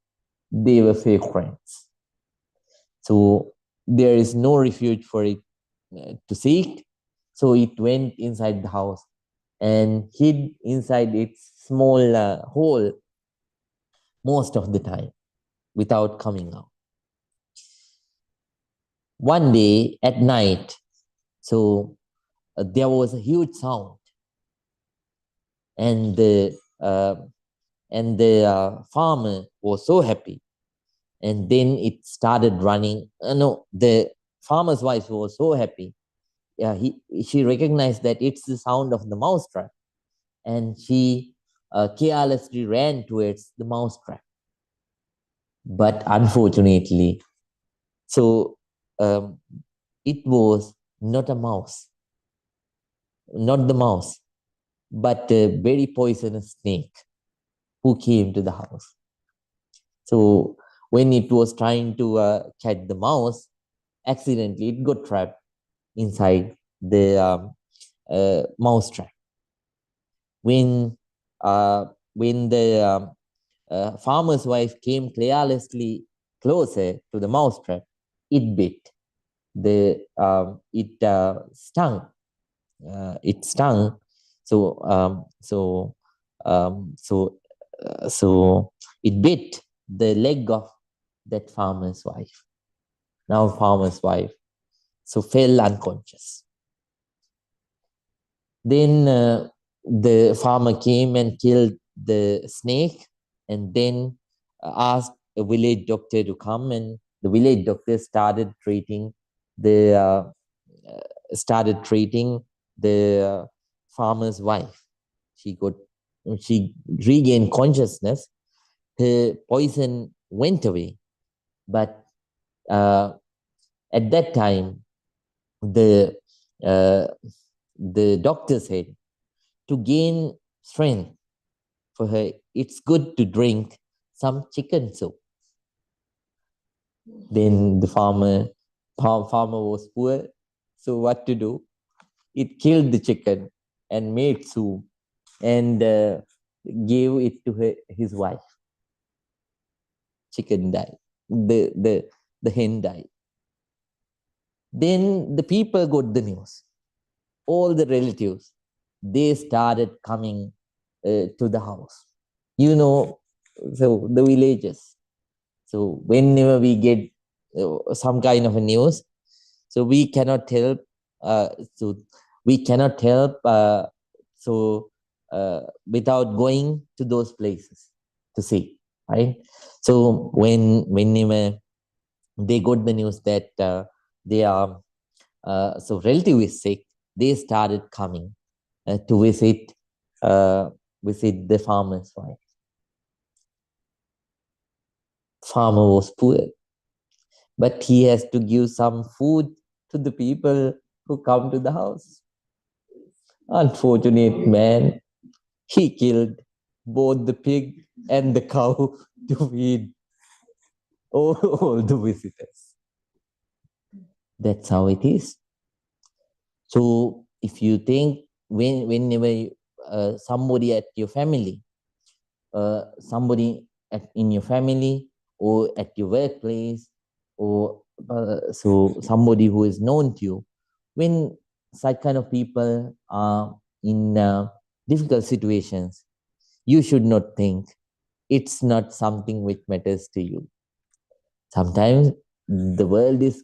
they were fake friends. So there is no refuge for it to seek. So it went inside the house and hid inside its small hole most of the time without coming out. One day at night, so there was a huge sound, and the farmer was so happy, and then it started running. No, the farmer's wife was so happy. She recognized that it's the sound of the mousetrap, and she carelessly ran towards the mousetrap. But unfortunately, so it was not a mouse, not the mouse, but a very poisonous snake who came to the house. So when it was trying to catch the mouse, accidentally it got trapped inside the mouse trap. When the farmer's wife came carelessly closer to the mouse trap, it bit. It stung. It stung. So it bit the leg of that farmer's wife. Now farmer's wife so fell unconscious. Then the farmer came and killed the snake, and then asked a village doctor to come, and the village doctor started treating the farmer's wife. She regained consciousness. Her poison went away, but at that time, the doctor said, to gain strength for her, it's good to drink some chicken soup. Then the farmer was poor, so what to do? It killed the chicken and made soup and gave it to his wife. Chicken died. The hen died. Then the people got the news. All the relatives, they started coming to the house. So the villages. So whenever we get some kind of a news, so we cannot help. Without going to those places to see, right? So whenever they got the news that relative is sick, they started coming to visit the farmer's wife. Farmer was poor, but he has to give some food to the people who come to the house. Unfortunate man, he killed both the pig and the cow to feed all the visitors. That's how it is. So if you think whenever somebody at your family, in your family or at your workplace, or somebody who is known to you, when such kind of people are in difficult situations, you should not think it's not something which matters to you. Sometimes the world is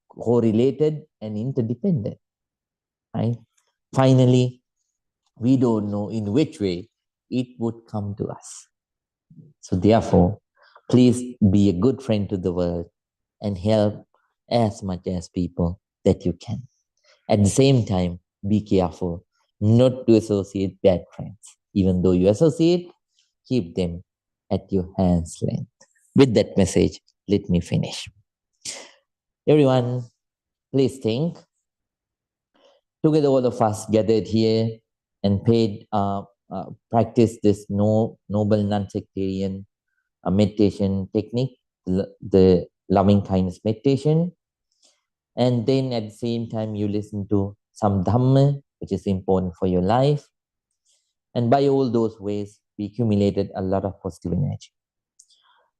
correlated and interdependent, right? Finally, we don't know in which way it would come to us. So therefore, please be a good friend to the world and help as much as people that you can. At the same time, be careful not to associate bad friends. Even though you associate, keep them at your hand's length. With that message, let me finish. Everyone, please think. Together, all of us gathered here and practice this noble non-sectarian meditation technique, the loving kindness meditation. And then at the same time, you listen to some Dhamma, which is important for your life. And by all those ways, we accumulated a lot of positive energy.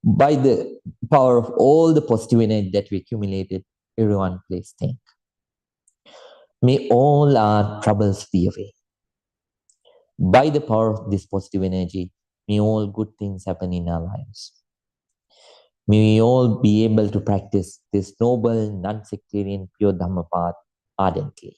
By the power of all the positive energy that we accumulated, everyone please think. May all our troubles be away. By the power of this positive energy, may all good things happen in our lives. May we all be able to practice this noble, non-sectarian, pure Dhamma path ardently.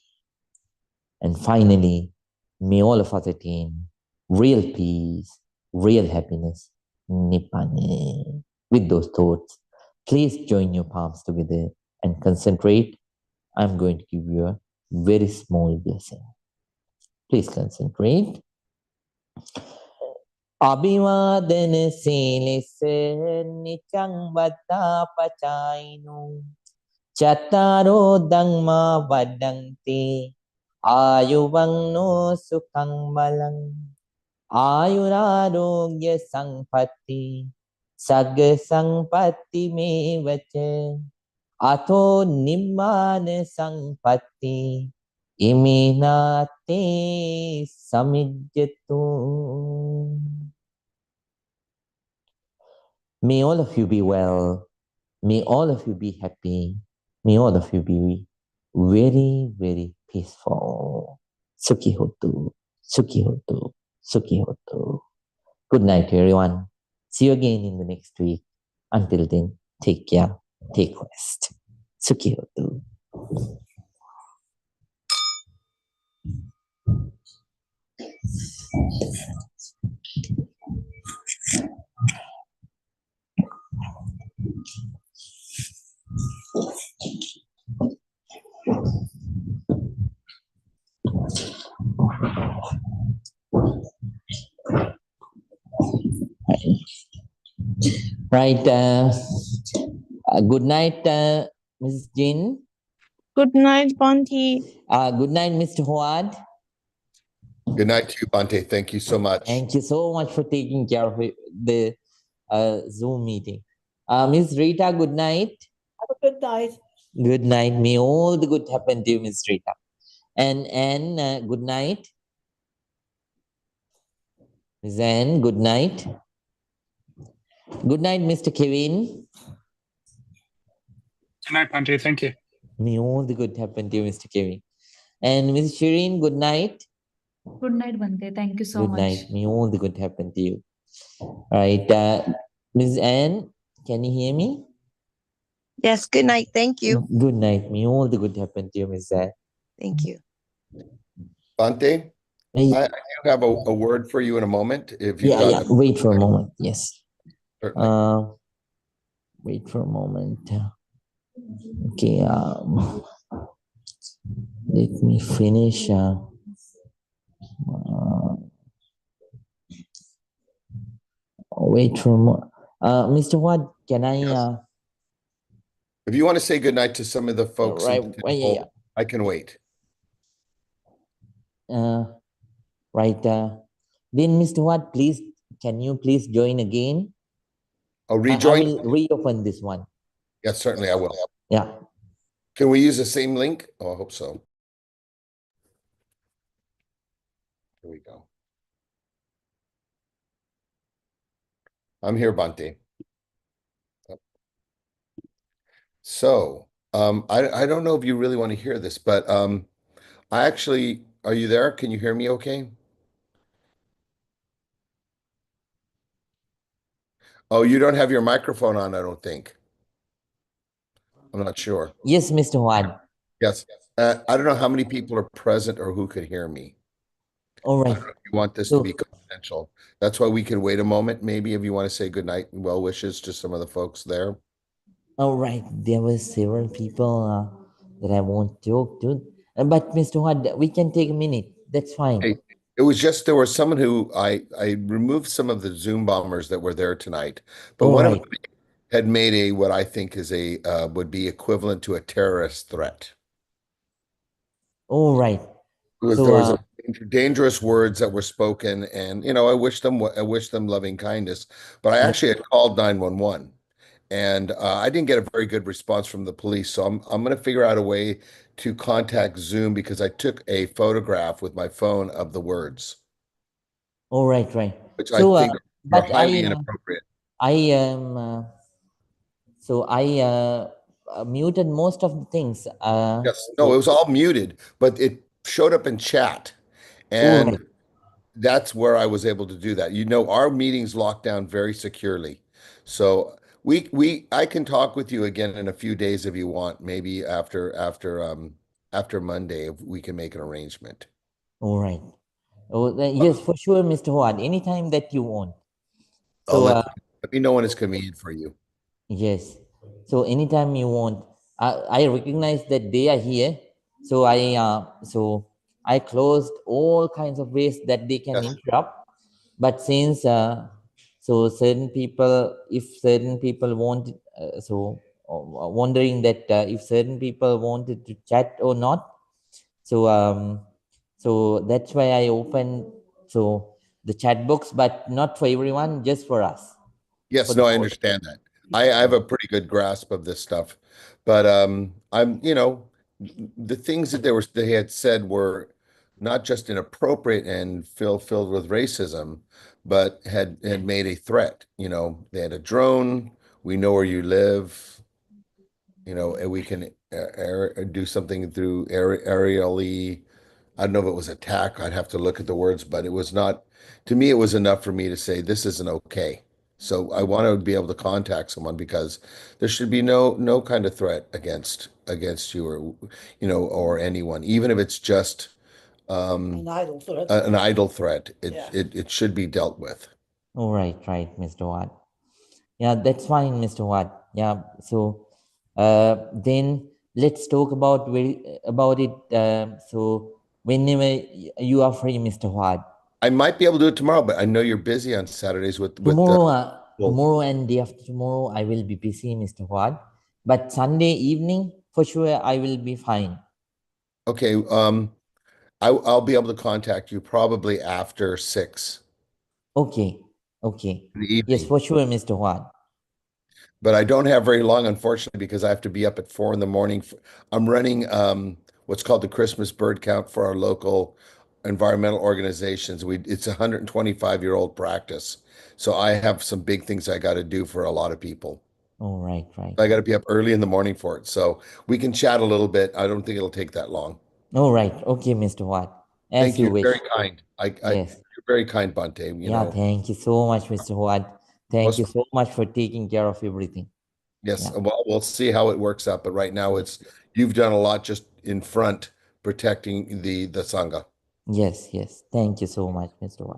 And finally, may all of us attain real peace, real happiness, Nibbana. With those thoughts, please join your palms together and concentrate. I'm going to give you a very small blessing. Please concentrate. Abhivadana silisa nityang vata pachaino Chattaro dhamma vadanti ayuvang sukhang balang ayurarogya sampatti sagga sampatti me vacha ato nibbana sampatti iminate samijjatu. May all of you be well. May all of you be happy. May all of you be very, very peaceful. Sukhi hotu, sukhi hotu, sukhi hotu. Good night, everyone. See you again in the next week. Until then, take care, take rest. Sukhi hotu. Right. Good night, Mrs. Jin. Good night, Bhante. Good night, Mr. Huad. Good night to you, Bhante. Thank you so much. Thank you so much for taking care of the Zoom meeting. Ms. Rita, good night. Have a good night. Good night. May all the good happen to you, Ms. Rita. And good night. Ms. Anne, good night. Good night, Mr. Kevin. Good night, Bhante. Thank you. May all the good happen to you, Mr. Kevin. And Ms. Shireen, good night. Good night, Bhante. Thank you so Good much. night. May all the good happen to you. Right. Ms. Anne, can you hear me? Yes, good night. Thank you. Good night. May all the good happen to you, Ms. Anne. Thank you. Bhante, I do have a word for you in a moment. If you've got Wait for a moment. Yes. Certainly. Wait for a moment. Okay. Let me finish. Wait for a moment. Mr. Watt, can I? Yes. If you want to say goodnight to some of the folks, Right. in the temple, I can wait. Right. Then, Mr. Watt, please, can you please join again? I'll rejoin. I will reopen this one. Yes, certainly I will. Yeah. Can we use the same link? Oh, I hope so. Here we go. I'm here, Bhante. So, I don't know if you really want to hear this, but I actually, are you there? Can you hear me okay? Oh, you don't have your microphone on, I don't think. I'm not sure. Yes, Mr. Watt. Yes. I don't know how many people are present or who could hear me. All I right. don't know if you want this to be confidential. That's why we can wait a moment, maybe, if you want to say good night and well wishes to some of the folks there. All right. There were several people that I won't talk to. But Mr. Watt, we can take a minute. That's fine. Hey, it was just there was someone who I removed some of the Zoom bombers that were there tonight, but All one right. of them had made a what I think is a would be equivalent to a terrorist threat. All right. There was dangerous words that were spoken, and I wish them loving kindness. But I actually had called 911, and I didn't get a very good response from the police. So I'm going to figure out a way to contact Zoom because I took a photograph with my phone of the words, All right, right. which I So, think are but highly inappropriate. I so I muted most of the things. Yes, no, it So, was all muted, but it showed up in chat, all and right, that's where I was able to do that. You know, our meetings locked down very securely. So I can talk with you again in a few days if you want, maybe after Monday, if we can make an arrangement. all right. Oh, yes, for sure, Mr. Howard. Anytime that you want. I'll So, let me know when it's convenient for you. yes. So anytime you want, I recognize that they are here. So I closed all kinds of ways that they can Yes. interrupt. But since so certain people, if certain people want, wondering that if certain people wanted to chat or not. So so that's why I opened so the chat box, but not for everyone, just for us, for Yes, the no, I both. understand that. I have a pretty good grasp of this stuff, but the things that they had said were not just inappropriate and filled with racism, but had made a threat. You know, they had a drone. We know where you live. You know, and we can do something through aerially. I don't know if it was attack. I'd have to look at the words, but it was not, to me, it was enough for me to say this isn't okay. So I want to be able to contact someone because there should be no kind of threat against you or or anyone, even if it's just An idle threat. an idle threat. Yeah. It should be dealt with. All right, right, Mr. Watt. Yeah, that's fine, Mr. Watt. Yeah, so then let's talk about it. So whenever you are free, Mr. Watt. I might be able to do it tomorrow, but I know you're busy on Saturdays with Tomorrow, both. tomorrow and day after tomorrow, I will be busy, Mr. Watt. But Sunday evening, for sure, I will be fine. Okay, I'll be able to contact you probably after 6 Okay, okay. in the Yes, evening. for sure, Mr. Watt. But I don't have very long, unfortunately, because I have to be up at 4 in the morning. I'm running what's called the Christmas bird count for our local environmental organizations. It's a 125-year-old practice. So I have some big things I got to do for a lot of people. All right, right. I got to be up early in the morning for it. So we can chat a little bit. I don't think it'll take that long. All right, okay, Mr. Watt. As Thank you. you wish. Very kind. Yes. You're very kind, Bante. Yeah, thank you so much, Mr. Watt. Thank Most you so much for taking care of everything. Yes, Yeah. well, we'll see how it works out, but right now you've done a lot just in front protecting the Sangha. Yes, yes. Thank you so much, Mr. Watt.